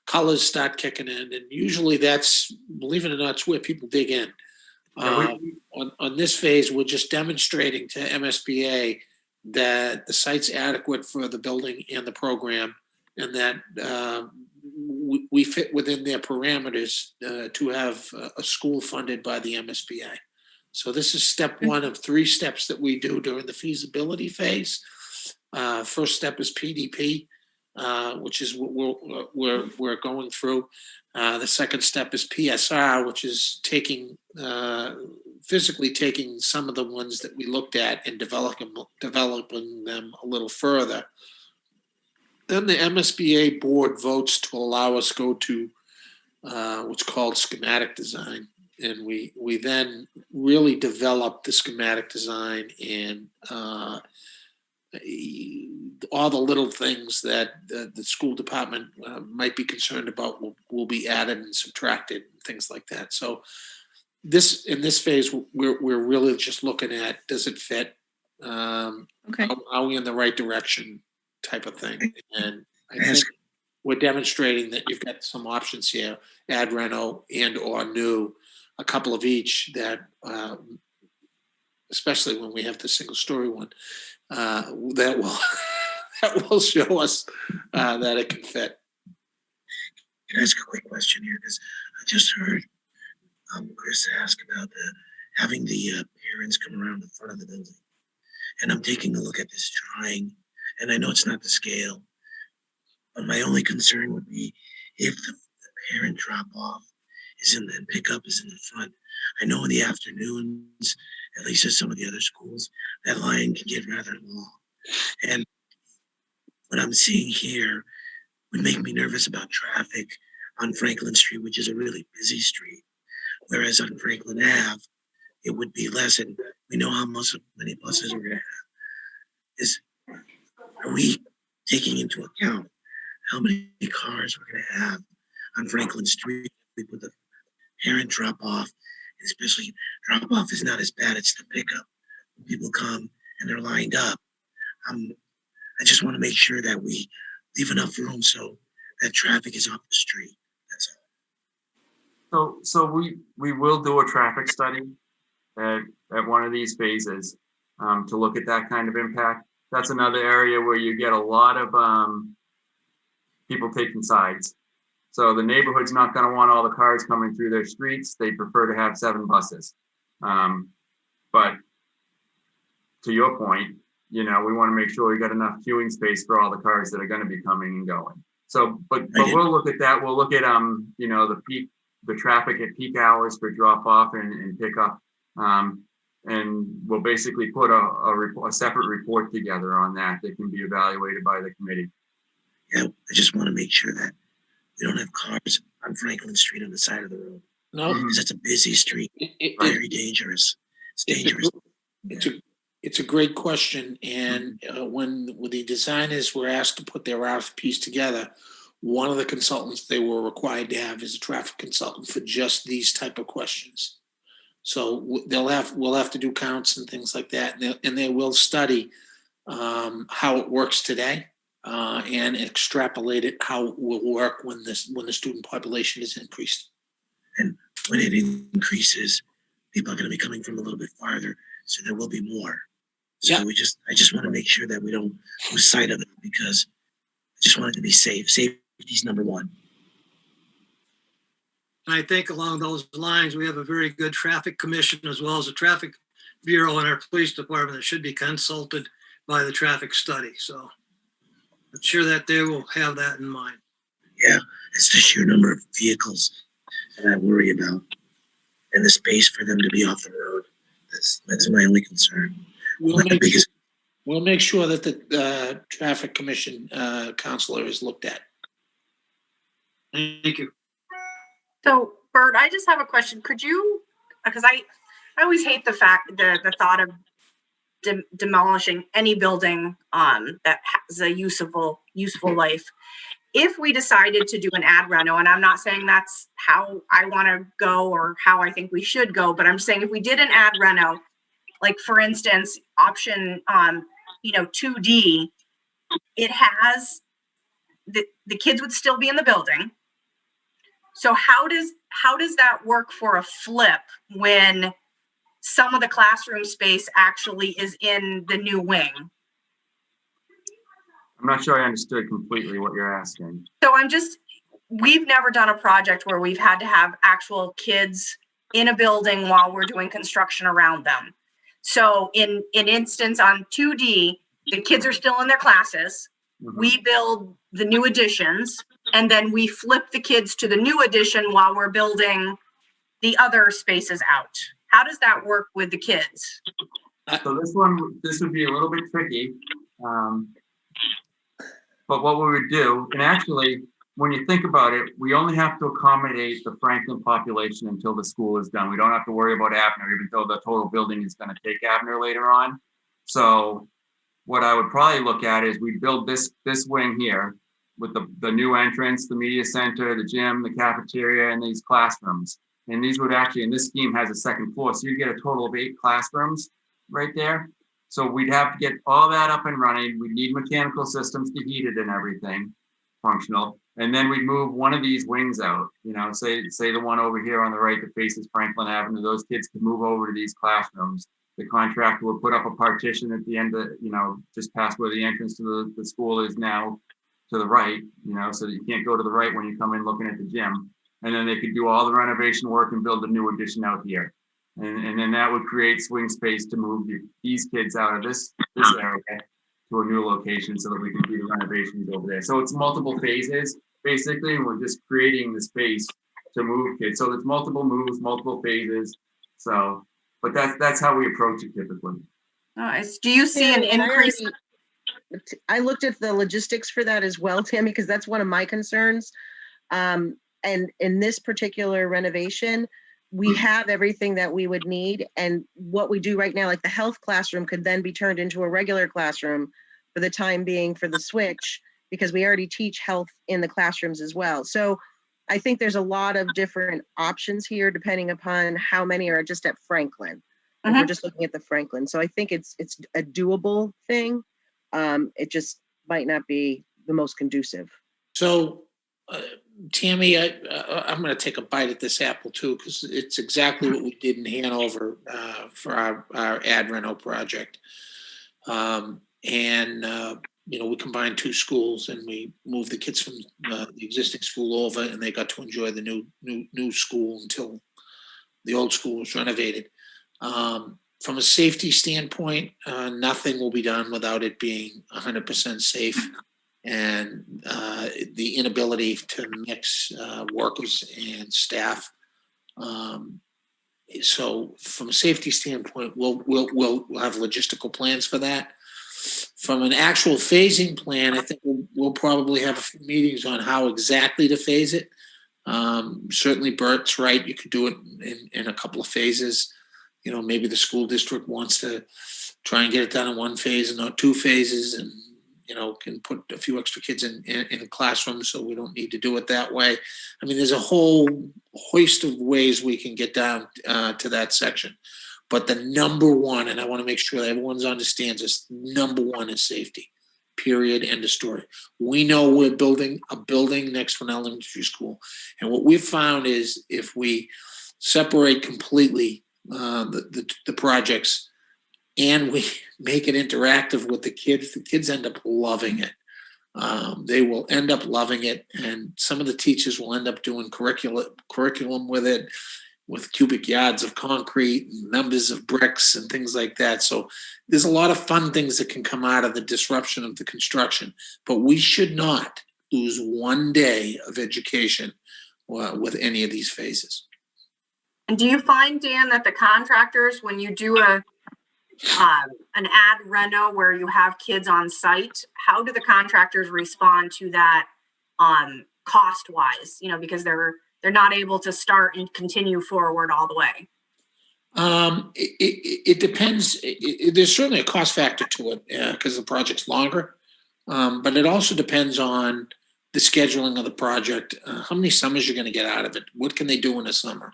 colors start kicking in. And usually that's, believe it or not, it's where people dig in. On this phase, we're just demonstrating to MSBA that the site's adequate for the building and the program, and that we fit within their parameters to have a school funded by the MSBA. So this is step one of 3 steps that we do during the feasibility phase. First step is PDP, which is what we're going through. The second step is PSR, which is physically taking some of the ones that we looked at and developing them a little further. Then the MSBA board votes to allow us go to what's called schematic design. And we then really develop the schematic design and all the little things that the school department might be concerned about will be added and subtracted, things like that. So in this phase, we're really just looking at, does it fit? Okay. Are we in the right direction type of thing? And I think we're demonstrating that you've got some options here, add reno and or new, a couple of each that, especially when we have the single story one, that will show us that it can fit. Can I ask a quick question here? Because I just heard Chris ask about having the parents come around the front of the building. And I'm taking a look at this drawing, and I know it's not the scale, but my only concern would be if the parent drop-off is in the pickup is in the front. I know in the afternoons, at least at some of the other schools, that line can get rather long. And what I'm seeing here would make me nervous about traffic on Franklin Street, which is a really busy street. Whereas on Franklin Ave, it would be less, and we know how many buses we're gonna have. Are we taking into account how many cars we're gonna have on Franklin Street with the parent drop off? Especially drop off is not as bad, it's the pickup. When people come and they're lined up. I just want to make sure that we leave enough room so that traffic is off the street. That's all. So we will do a traffic study at one of these phases to look at that kind of impact. That's another area where you get a lot of people taking sides. So the neighborhood's not going to want all the cars coming through their streets. They prefer to have 7 buses. But to your point, you know, we want to make sure we got enough queuing space for all the cars that are going to be coming and going. So, but we'll look at that. We'll look at, you know, the traffic at peak hours for drop off and pick up. And we'll basically put a separate report together on that can be evaluated by the committee. Yeah, I just want to make sure that we don't have cars on Franklin Street on the side of the road. No, Because it's a busy street, very dangerous. It's dangerous. it's a great question. And when the designers were asked to put their RFPs together, one of the consultants they were required to have is a traffic consultant for just these type of questions. So we'll have to do counts and things like that, and they will study how it works today and extrapolate it how it will work when the student population is increased. And when it increases, people are going to be coming from a little bit farther, so there will be more. So Yeah. I just want to make sure that we don't lose sight of it, because I just want it to be safe. Safety's number one. And I think along those lines, we have a very good traffic commission as well as a traffic bureau in our police department that should be consulted by the traffic study. So I'm sure that they will have that in mind. Yeah, it's the sheer number of vehicles that I worry about, and the space for them to be off the road. That's my only concern. We'll make sure that the traffic commission counselor is looked at. Thank you. So, Bert, I just have a question. Could you, because I always hate the thought of demolishing any building that has a useful life. If we decided to do an ad reno, and I'm not saying that's how I want to go or how I think we should go, but I'm saying if we did an ad reno, like for instance, option 2D, it has the kids would still be in the building. So how does that work for a flip when some of the classroom space actually is in the new wing? I'm not sure I understood completely what you're asking. So we've never done a project where we've had to have actual kids in a building while we're doing construction around them. So in instance on 2D, the kids are still in their classes. Mm-hmm. We build the new additions, and then we flip the kids to the new addition while we're building the other spaces out. How does that work with the kids? So this would be a little bit tricky. But what we would do, and actually, when you think about it, we only have to accommodate the Franklin population until the school is done. We don't have to worry about Abner, even though the total building is going to take Abner later on. So what I would probably look at is we build this wing here with the new entrance, the media center, the gym, the cafeteria, and these classrooms. And these would actually, and this scheme has a second floor, so you get a total of 8 classrooms right there. So we'd have to get all that up and running. We'd need mechanical systems to heat it and everything functional. And then we'd move one of these wings out, say the one over here on the right that faces Franklin Avenue, those kids could move over to these classrooms. The contractor would put up a partition at the end of, just past where the entrance to the school is now to the right, so that you can't go to the right when you come in looking at the gym. And then they could do all the renovation work and build a new addition out here. And then that would create swing space to move these kids out of this area to a new location so that we can do the renovations over there. So it's multiple phases, basically, and we're just creating the space to move kids. So there's multiple moves, multiple phases. So, but that's how we approach it typically. Nice. Do you see an increase? I looked at the logistics for that as well, Tammy, because that's one of my concerns. And in this particular renovation, we have everything that we would need. And what we do right now, like the health classroom could then be turned into a regular classroom for the time being for the switch, because we already teach health in the classrooms as well. So I think there's a lot of different options here, depending upon how many are just at Franklin. If we're just looking at the Franklin. So I think it's a doable thing. It just might not be the most conducive. So, Tammy, I'm going to take a bite at this apple too, because it's exactly what we did in Hanover for our ad reno project. We combined 2 schools and we moved the kids from the existing school over, and they got to enjoy the new school until the old school was renovated. From a safety standpoint, nothing will be done without it being 100% safe. And the inability to mix workers and staff. So from a safety standpoint, we'll have logistical plans for that. From an actual phasing plan, I think we'll probably have a few meetings on how exactly to phase it. Certainly Bert's right. You could do it in a couple of phases. Maybe the school district wants to try and get it done in one phase and not two phases, and can put a few extra kids in classrooms, so we don't need to do it that way. I mean, there's a whole host of ways we can get down to that section. But the number one, and I want to make sure that everyone understands this, number one is safety, period, end of story. We know we're building a building next to an elementary school. And what we've found is if we separate completely the projects, and we make it interactive with the kids end up loving it. They will end up loving it, and some of the teachers will end up doing curriculum with it, with cubic yards of concrete, numbers of bricks, and things like that. So there's a lot of fun things that can come out of the disruption of the construction, but we should not lose one day of education with any of these phases. And do you find, Dan, that the contractors, when you do an ad reno where you have kids on site, how do the contractors respond to that cost wise? Because they're not able to start and continue forward all the way. It depends. There's certainly a cost factor to it because the project's longer, but it also depends on the scheduling of the project. How many summers you're going to get out of it? What can they do in a summer?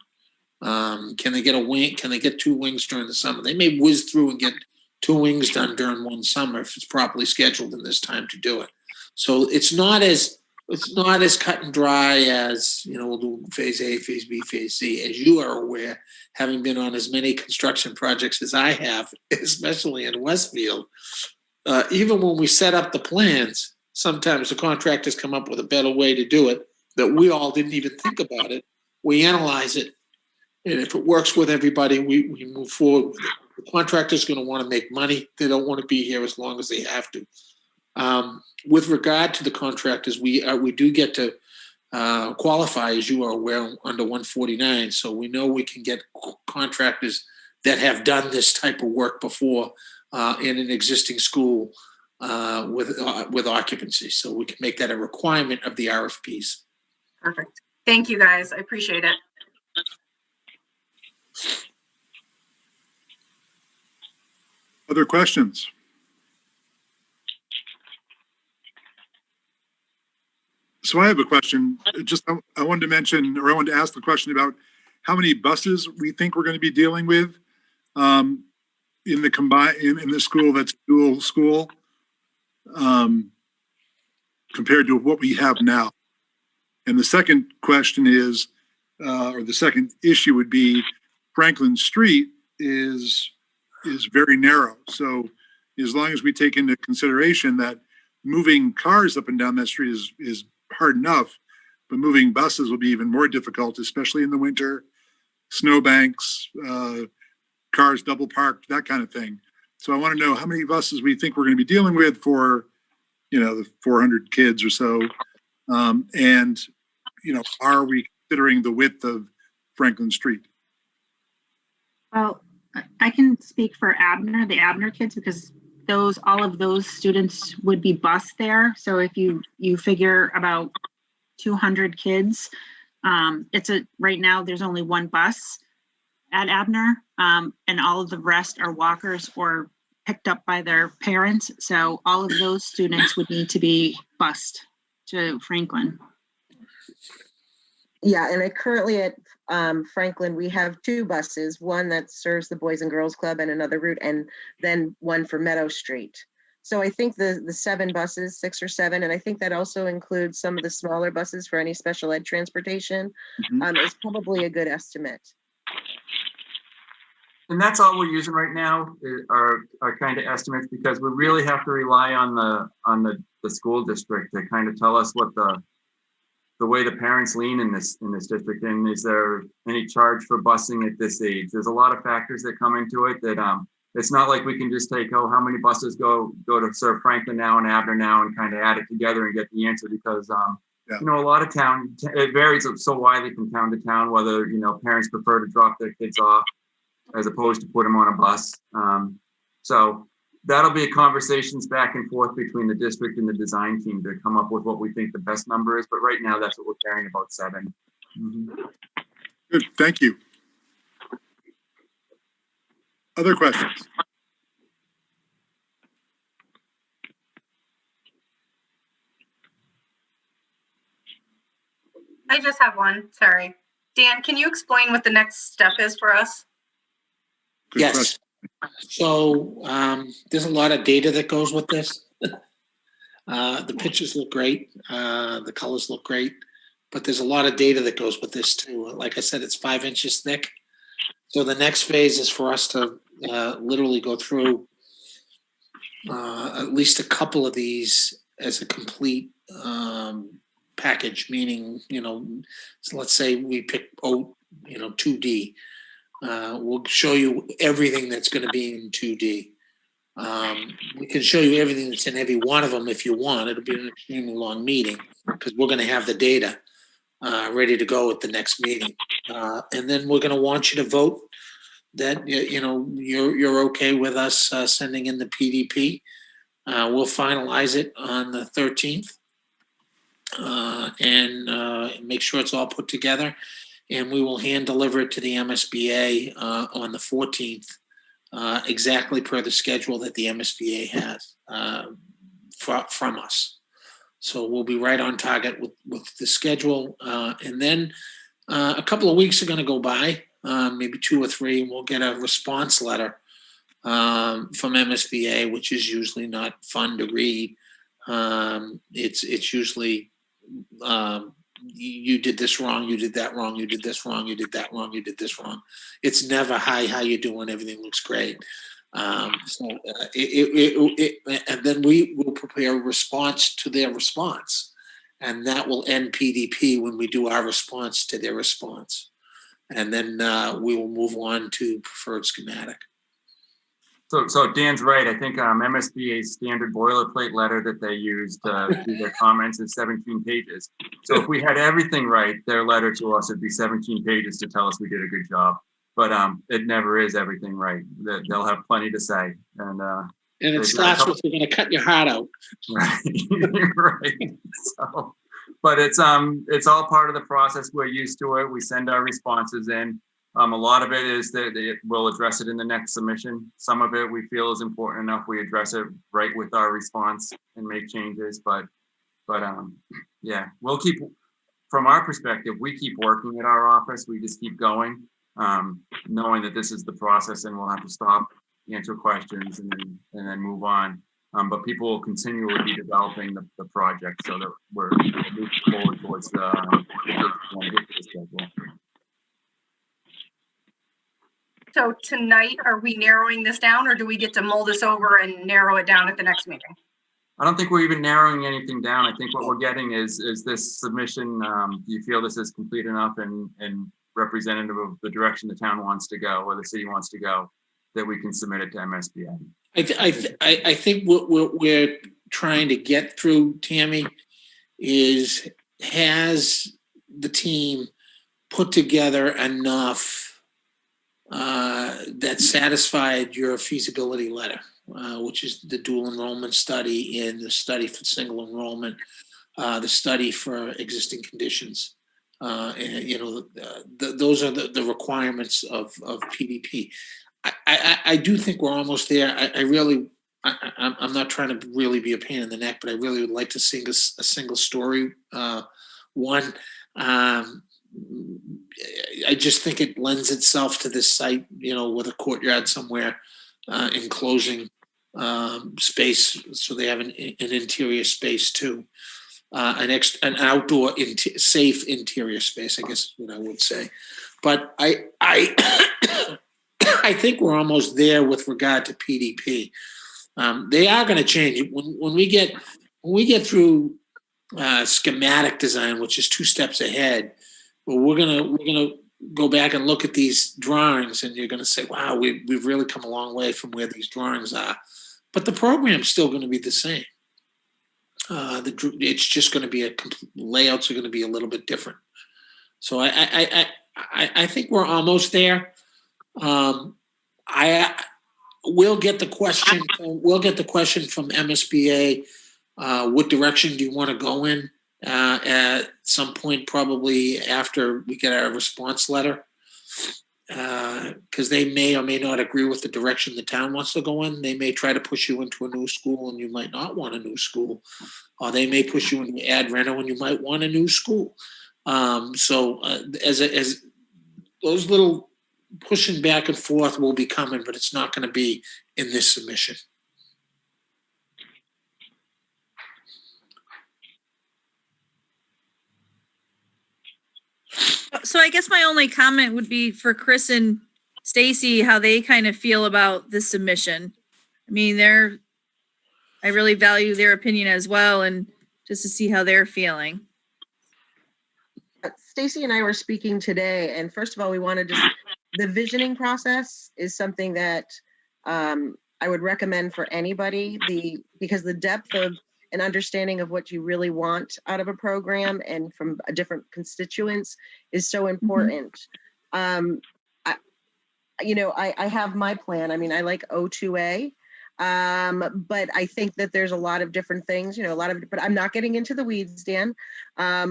Can they get a wing? Can they get 2 wings during the summer? They may whiz through and get 2 wings done during one summer if it's properly scheduled and there's time to do it. So it's not as cut and dry as, we'll do phase A, phase B, phase C. As you are aware, having been on as many construction projects as I have, especially in Westfield, even when we set up the plans, sometimes the contractors come up with a better way to do it that we all didn't even think about it. We analyze it. And if it works with everybody, we move forward with it. The contractor's going to want to make money. They don't want to be here as long as they have to. With regard to the contractors, we do get to qualify, as you are aware, under 149. So we know we can get contractors that have done this type of work before in an existing school with occupancy. So we can make that a requirement of the RFPs. Perfect. Thank you, guys. I appreciate it. Other questions? So I have a question. I wanted to mention, or I wanted to ask the question about how many buses we think we're going to be dealing with in the school that's dual school compared to what we have now. And the second question is, or the second issue would be, Franklin Street is very narrow. So as long as we take into consideration that moving cars up and down that street is hard enough, but moving buses will be even more difficult, especially in the winter, snowbanks, cars double parked, that kind of thing. So I want to know how many buses we think we're going to be dealing with for, the 400 kids or so. And, are we considering the width of Franklin Street? Well, I can speak for the Abner kids, because all of those students would be bused there. So if you figure about 200 kids, right now there's only one bus at Abner, and all of the rest are walkers or picked up by their parents. So all of those students would need to be bused to Franklin. Yeah, and currently at Franklin, we have 2 buses, one that serves the Boys and Girls Club and another route, and then one for Meadow Street. So I think the 7 buses, 6 or 7, and I think that also includes some of the smaller buses for any special ed transportation, is probably a good estimate. And that's all we're using right now are kind of estimates, because we really have to rely on the school district to kind of tell us what the way the parents lean in this district, and is there any charge for busing at this age? There's a lot of factors that come into it that it's not like we can just take, oh, how many buses go to serve Franklin now and Abner now and kind of add it together and get the answer, because you know, a lot of town, it varies so widely from town to town, whether, you know, parents prefer to drop their kids off as opposed to put them on a bus. So that'll be conversations back and forth between the district and the design team to come up with what we think the best number is. But right now, that's what we're carrying, about 7. Good, thank you. Other questions? I just have one, sorry. Dan, can you explain what the next step is for us? Good Yes. question. So there's a lot of data that goes with this. The pictures look great. The colors look great. But there's a lot of data that goes with this too. Like I said, it's 5 inches thick. So the next phase is for us to literally go through at least a couple of these as a complete package, meaning, you know, so let's say we pick 2D. We'll show you everything that's going to be in 2D. We can show you everything that's in every one of them if you want. It'll be an extremely long meeting because we're going to have the data ready to go at the next meeting. And then we're going to want you to vote that, you know, you're okay with us sending in the PDP. We'll finalize it on the 13th and make sure it's all put together. And we will hand deliver it to the MSBA on the 14th, exactly per the schedule that the MSBA has from us. So we'll be right on target with the schedule. And then a couple of weeks are going to go by, maybe 2 or 3, and we'll get a response letter from MSBA, which is usually not fun to read. It's usually you did this wrong, you did that wrong, you did this wrong, you did that wrong, you did this wrong. It's never, hi, how you doing? Everything looks great. And then we will prepare a response to their response, and that will end PDP when we do our response to their response. And then we will move on to preferred schematic. So Dan's right. I think MSBA's standard boilerplate letter that they used to do their comments is 17 pages. So if we had everything right, their letter to us would be 17 pages to tell us we did a good job. But it never is everything right. They'll have plenty to say. And it starts with, we're going to cut your heart out. Right. Right. So, but it's all part of the process. We're used to it. We send our responses in. A lot of it is that we'll address it in the next submission. Some of it we feel is important enough. We address it right with our response and make changes. But yeah, we'll keep, from our perspective, we keep working at our office. We just keep going, knowing that this is the process and we'll have to stop, answer questions, and then move on. But people will continually be developing the project so that we're moving forward towards the schedule. So tonight, are we narrowing this down, or do we get to mull this over and narrow it down at the next meeting? I don't think we're even narrowing anything down. I think what we're getting is this submission. Do you feel this is complete enough and representative of the direction the town wants to go, or the city wants to go, that we can submit it to MSBA? I think what we're trying to get through, Tammy, is has the team put together enough that satisfied your feasibility letter, which is the dual enrollment study and the study for single enrollment, the study for existing conditions. And, you know, those are the requirements of PDP. I do think we're almost there. I'm not trying to really be a pain in the neck, but I really would like to sing a single story one. I just think it lends itself to this site, you know, with a courtyard somewhere, enclosing space, so they have an interior space too, an outdoor safe interior space, I guess is what I would say. But I I think we're almost there with regard to PDP. They are going to change when we get through schematic design, which is 2 steps ahead. But we're gonna go back and look at these drawings, and you're gonna say, "Wow, we've really come a long way from where these drawings are." But the program's still going to be the same. It's just going to be layouts are going to be a little bit different. So I think we're almost there. We'll get the question. We'll get the question from MSBA. What direction do you want to go in? At some point, probably after we get our response letter, because they may or may not agree with the direction the town wants to go in. They may try to push you into a new school, and you might not want a new school, or they may push you into Ad Reno, and you might want a new school. So as those little pushing back and forth will be coming, but it's not going to be in this submission. So I guess my only comment would be for Chris and Stacy, how they kind of feel about this submission. I mean, I really value their opinion as well, and just to see how they're feeling. Stacy and I were speaking today, and first of all, we wanted to, the visioning process is something that I would recommend for anybody, because the depth of an understanding of what you really want out of a program and from a different constituents is so important. I have my plan. I mean, I like O2A, but I think that there's a lot of different things, but I'm not getting into the weeds, Dan. I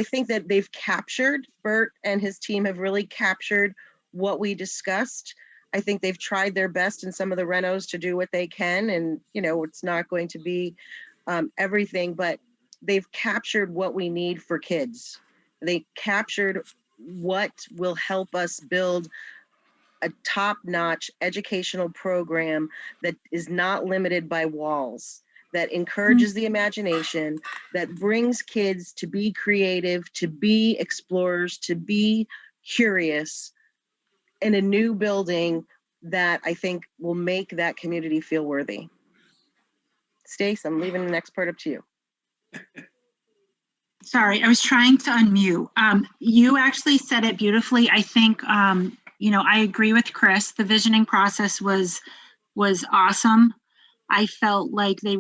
think that they've captured, Bert and his team have really captured what we discussed. I think they've tried their best in some of the renos to do what they can, and it's not going to be everything, but they've captured what we need for kids. They captured what will help us build a top-notch educational program that is not limited by walls, that encourages the imagination, that brings kids to be creative, to be explorers, to be curious, in a new building that I think will make that community feel worthy. Stace, I'm leaving the next part up to you. Sorry, I was trying to unmute. You actually said it beautifully. I think, I agree with Chris. The visioning process was awesome. I felt like they,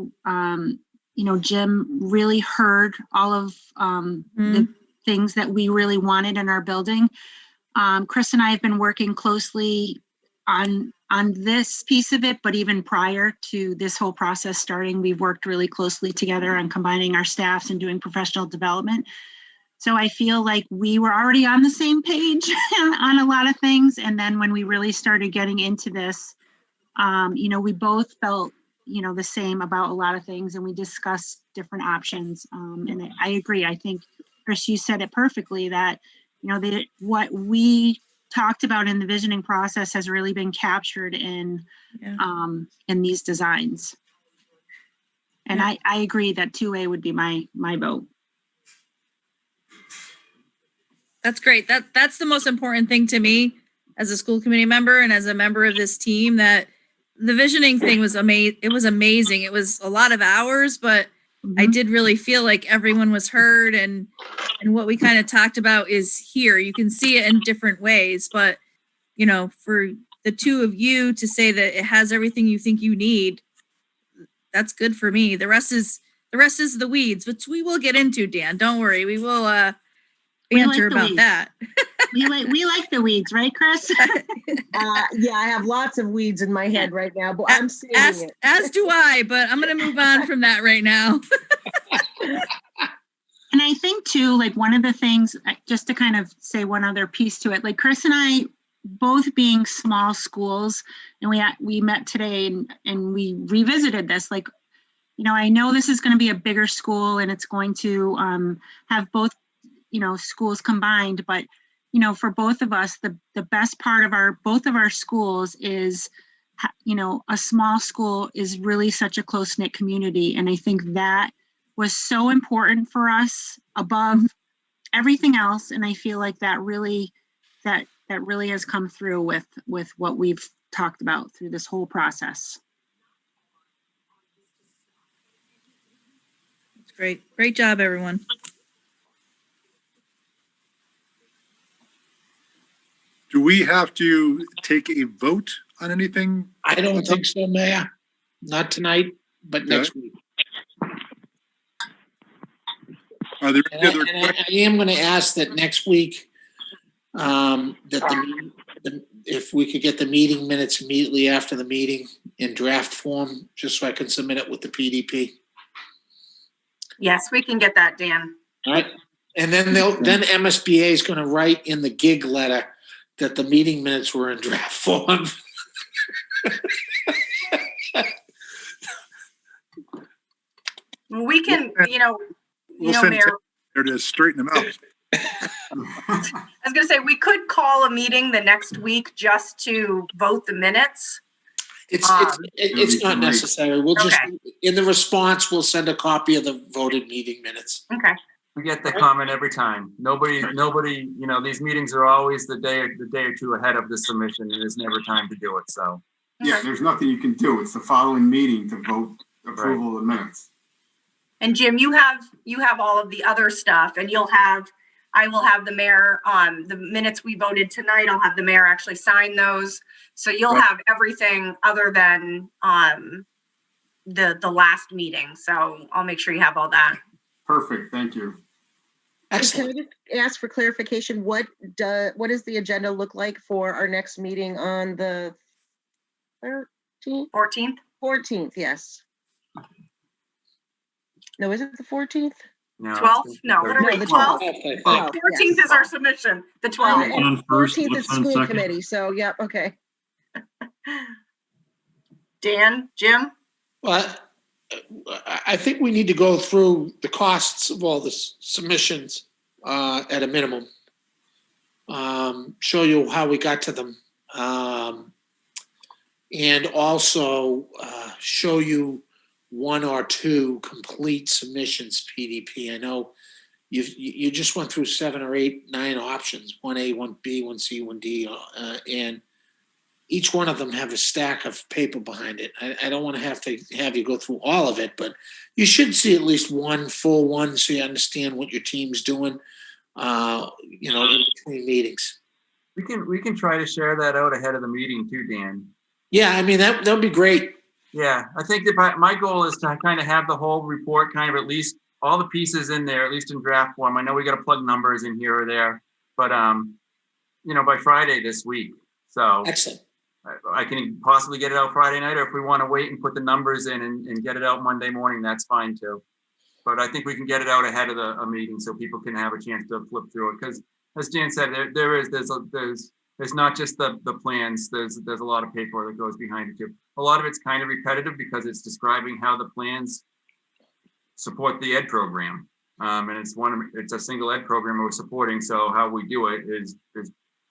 Jim really heard all of the things that we really wanted in our building. Chris and I have been working closely on this piece of it, but even prior to this whole process starting, we've worked really closely together on combining our staffs and doing professional development. So I feel like we were already on the same page on a lot of things. And then when we really started getting into this, we both felt, the same about a lot of things, and we discussed different options. And I agree. I think, Chris, you said it perfectly that, what we talked about in the visioning process has really been captured in these designs. And I agree that 2A would be my vote. That's great. That's the most important thing to me as a school committee member and as a member of this team, that the visioning thing was amazing. It was amazing. It was a lot of hours, but I did really feel like everyone was heard, and what we kind of talked about is here. You can see it in different ways, but for the two of you to say that it has everything you think you need, that's good for me. The rest is the weeds, which we will get into, Dan. Don't worry. We will banter about that. we like the weeds, right, Chris? Yeah, I have lots of weeds in my head right now, but I'm seeing it. As do I, but I'm going to move on from that right now. And I think too, like one of the things, just to kind of say one other piece to it, like Chris and I, both being small schools, and we met today and we revisited this, like, I know this is going to be a bigger school and it's going to have both, schools combined, but for both of us, the best part of both of our schools is, a small school is really such a close-knit community. And I think that was so important for us above everything else. And I feel like that really has come through with what we've talked about through this whole process. Great. Great job, everyone. Do we have to take a vote on anything? I don't think so, Mayor. Not tonight, but next week. Are there And any other I am going to ask that next week, if we could get the meeting minutes immediately after the meeting in draft form, just so I can submit it with the PDP. Yes, we can get that, Dan. All right. And then then MSBA is going to write in the gig letter that the meeting minutes were in draft form. We can, We'll send Mayor, there to straighten them out. I was gonna say, we could call a meeting the next week just to vote the minutes. It's not necessary. We'll just, in the response, we'll send a copy of the voted meeting minutes. Okay. We get the comment every time. Nobody, these meetings are always the day or two ahead of the submission, and there's never time to do it, so. Yeah, there's nothing you can do. It's the following meeting to vote approval of the minutes. And Jim, you have all of the other stuff, and I will have the mayor, the minutes we voted tonight, I'll have the mayor actually sign those. So you'll have everything other than, the last meeting. So I'll make sure you have all that. Perfect, thank you. Excellent. Can I just ask for clarification? What does the agenda look like for our next meeting on the 13th? 14th? 14th, yes. No, is it the 14th? No, 12th? No, what are we, No, the 12th? 12th. 14th is our submission, the 12th. And 14th is school committee, so, yep, okay. Dan, Jim? Well, I think we need to go through the costs of all the submissions at a minimum. Show you how we got to them. And also show you one or two complete submissions, PDP. I know you just went through 7 or 8, 9 options, 1A, 1B, 1C, 1D, and each one of them have a stack of paper behind it. I don't want to have you go through all of it, but you should see at least one full one so you understand what your team's doing, in between meetings. We can try to share that out ahead of the meeting too, Dan. Yeah, I mean, that'll be great. Yeah, I think that my goal is to kind of have the whole report kind of at least all the pieces in there, at least in draft form. I know we got to plug numbers in here or there, but by Friday this week. So Excellent. I can possibly get it out Friday night, or if we want to wait and put the numbers in and get it out Monday morning, that's fine too. But I think we can get it out ahead of a meeting so people can have a chance to flip through it. Because as Jan said, there's not just the plans. There's a lot of paper that goes behind it too. A lot of it's kind of repetitive because it's describing how the plans support the ed program, and it's a single ed program we're supporting. So how we do it is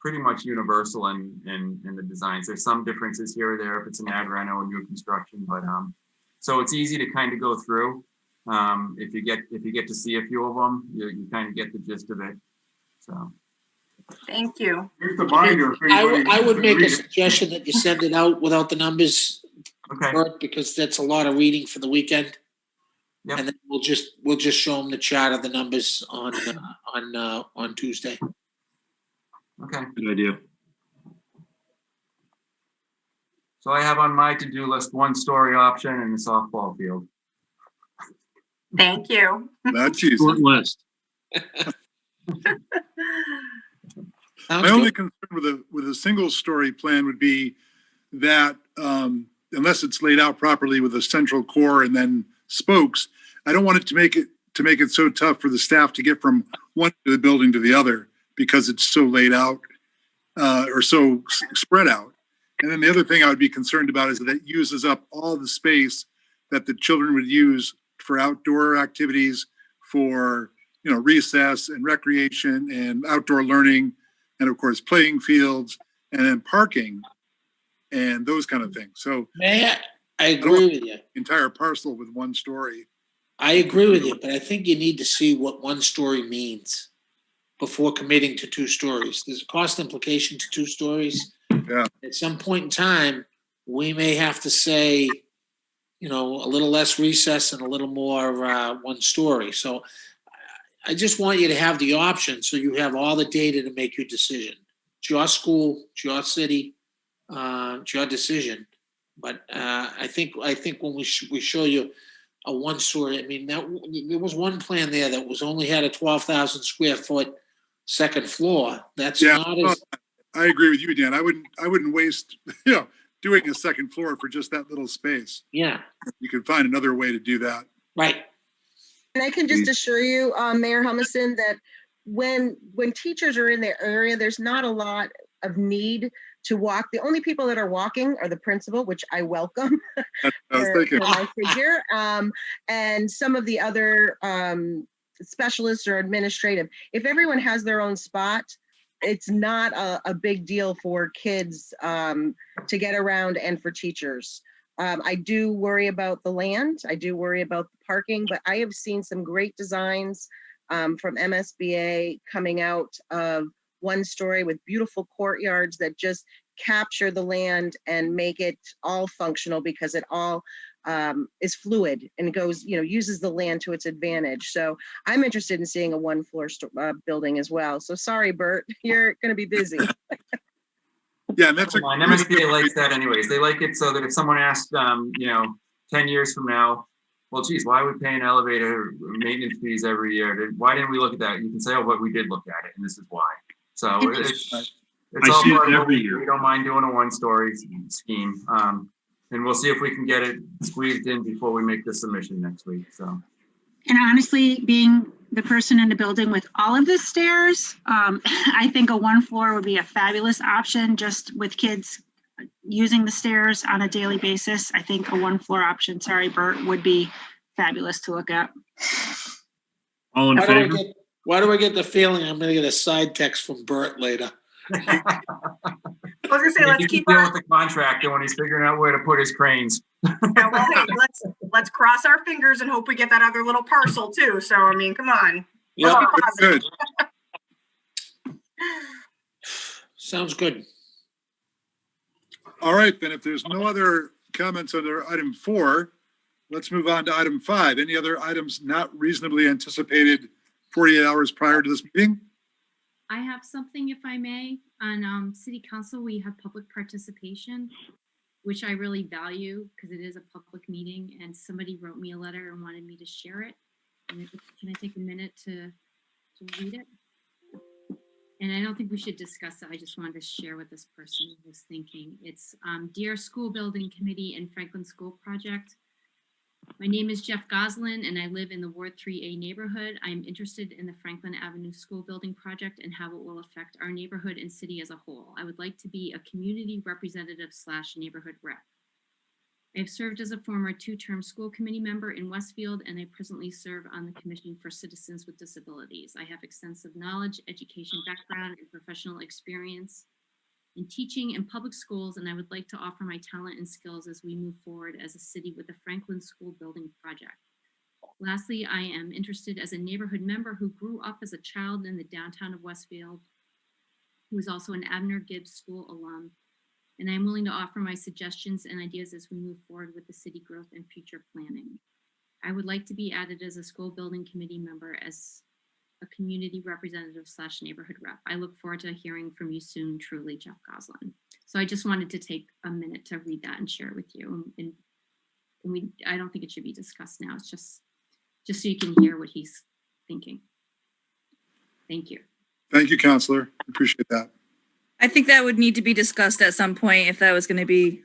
pretty much universal in the designs. There's some differences here or there if it's an ad reno or new construction, but so it's easy to kind of go through. If you get to see a few of them, you kind of get the gist of it. So. Thank you. Here's the binder. I would make a suggestion that you send it out without the numbers, Okay. Bert, because that's a lot of reading for the weekend. Yep. And then we'll just show them the chart of the numbers on Tuesday. Okay. Good idea. So I have on my to-do list 1-story option and the softball field. Thank you. That's easy. Short list. My only concern with a single story plan would be that unless it's laid out properly with a central core and then spokes, I don't want it to make it so tough for the staff to get from one to the building to the other because it's so laid out or so spread out. And then the other thing I would be concerned about is that it uses up all the space that the children would use for outdoor activities, for recess and recreation and outdoor learning, and of course playing fields, and then parking and those kind of things. So I agree with you. Entire parcel with 1 story. I agree with you, but I think you need to see what 1 story means before committing to 2 stories. There's a cost implication to 2 stories. Yeah. At some point in time, we may have to say, you know, a little less recess and a little more one story. So I just want you to have the option so you have all the data to make your decision. It's your school, it's your city, it's your decision. But I think when we show you a one story, I mean, there was one plan there that was only had a 12,000 square foot second floor. That's not as. I agree with you, Dan. I wouldn't waste, doing a second floor for just that little space. Yeah. You could find another way to do that. Right. And I can just assure you, Mayor Humison, that when teachers are in their area, there's not a lot of need to walk. The only people that are walking are the principal, which I welcome for my figure, and some of the other specialists or administrative. If everyone has their own spot, it's not a big deal for kids to get around and for teachers. I do worry about the land. I do worry about the parking, but I have seen some great designs from MSBA coming out of one story with beautiful courtyards that just capture the land and make it all functional because it all is fluid and goes, uses the land to its advantage. So I'm interested in seeing a one floor building as well. So sorry, Bert, you're going to be busy. Yeah, and that's MSBA likes that anyways. They like it so that if someone asks, 10 years from now, well, geez, why are we paying elevator maintenance fees every year? Why didn't we look at that? You can say, oh, but we did look at it, and this is why. So it's all part of every year. We don't mind doing a one-story scheme, and we'll see if we can get it squeezed in before we make the submission next week. So. And honestly, being the person in the building with all of the stairs, I think a one floor would be a fabulous option just with kids using the stairs on a daily basis. I think a one floor option, sorry, Bert, would be fabulous to look at. All in favor? Why do I get the feeling I'm going to get a side text from Bert later? I was gonna say, let's keep deal with the contractor when he's figuring out where to put his cranes. Yeah, well, hey, let's cross our fingers and hope we get that other little parcel too. So I mean, come on. Yeah, good. Sounds good. All right, then if there's no other comments under item 4, let's move on to item 5. Any other items not reasonably anticipated 48 hours prior to this meeting? I have something, if I may. On City Council, we have public participation, which I really value because it is a public meeting, and somebody wrote me a letter and wanted me to share it. And can I take a minute to read it? And I don't think we should discuss it. I just wanted to share what this person was thinking. It's Dear School Building Committee and Franklin School Project. My name is Jeff Goslin, and I live in the Ward 3A neighborhood. I'm interested in the Franklin Avenue School Building Project and how it will affect our neighborhood and city as a whole. I would like to be a community representative / neighborhood rep. I have served as a former 2-term school committee member in Westfield, and I presently serve on the Commission for Citizens with Disabilities. I have extensive knowledge, education background, and professional experience in teaching in public schools, and I would like to offer my talent and skills as we move forward as a city with the Franklin School Building Project. Lastly, I am interested as a neighborhood member who grew up as a child in the downtown of Westfield, who is also an Abner Gibbs School alum, and I'm willing to offer my suggestions and ideas as we move forward with the city growth and future planning. I would like to be added as a school building committee member as a community representative / neighborhood rep. I look forward to hearing from you soon. Truly, Jeff Goslin. So I just wanted to take a minute to read that and share it with you. And I don't think it should be discussed now. It's just so you can hear what he's thinking. Thank you. Thank you, Counselor. Appreciate that. I think that would need to be discussed at some point if that was going to be.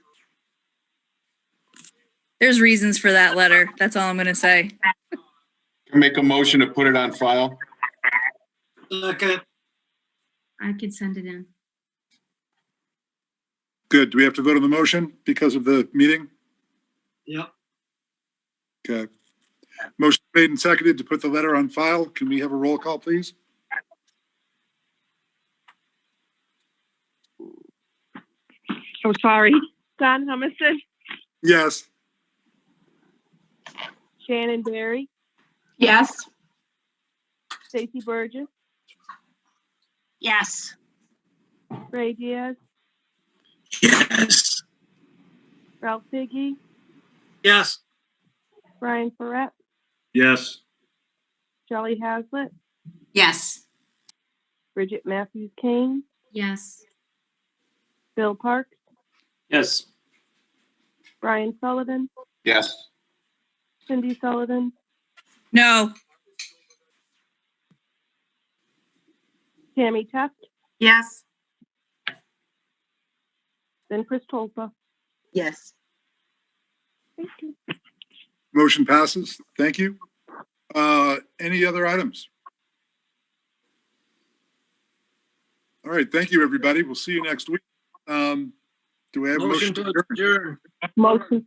There's reasons for that letter. That's all I'm going to say. Make a motion to put it on file. Okay. I could send it in. Good. Do we have to vote on the motion because of the meeting? Yep. Okay. Motion made and seconded to put the letter on file. Can we have a roll call, please? Oh, sorry. Don Humison, Yes. Shannon Berry, Yes. Stacy Burgess, Yes. Ray Diaz, Yes. Ralph Figgy, Yes. Brian Barrett, Yes. Shelley Hazlet, Yes. Bridget Matthews Kane, Yes. Bill Parks, Yes. Brian Sullivan, Yes. Cindy Sullivan, No. Tammy Tuft, Yes. then Chris Tolpa. Yes. Thank you. Motion passes. Thank you. Any other items? All right, thank you, everybody. We'll see you next week. Do we have a Motion motion? to adjourn. Motion,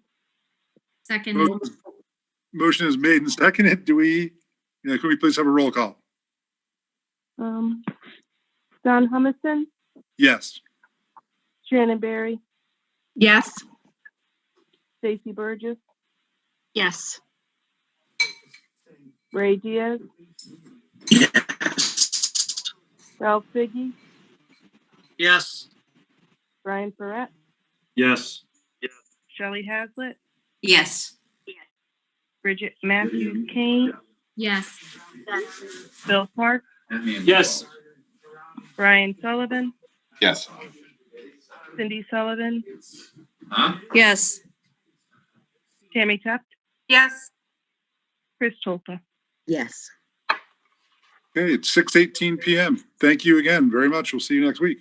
Second. Motion is made and seconded. Can we please have a roll call? Don Humison, Yes. Shannon Berry, Yes. Stacy Burgess, Yes. Ray Diaz, Yes. Ralph Figgy, Yes. Brian Barrett, Yes. Shelley Hazlet, Yes. Bridget Matthews Kane, Yes. Bill Parks, Yes. Brian Sullivan, Yes. Cindy Sullivan, Yes. Tammy Tuft, Yes. Chris Tolpa. Yes. Okay, it's 6:18 PM. Thank you again very much. We'll see you next week.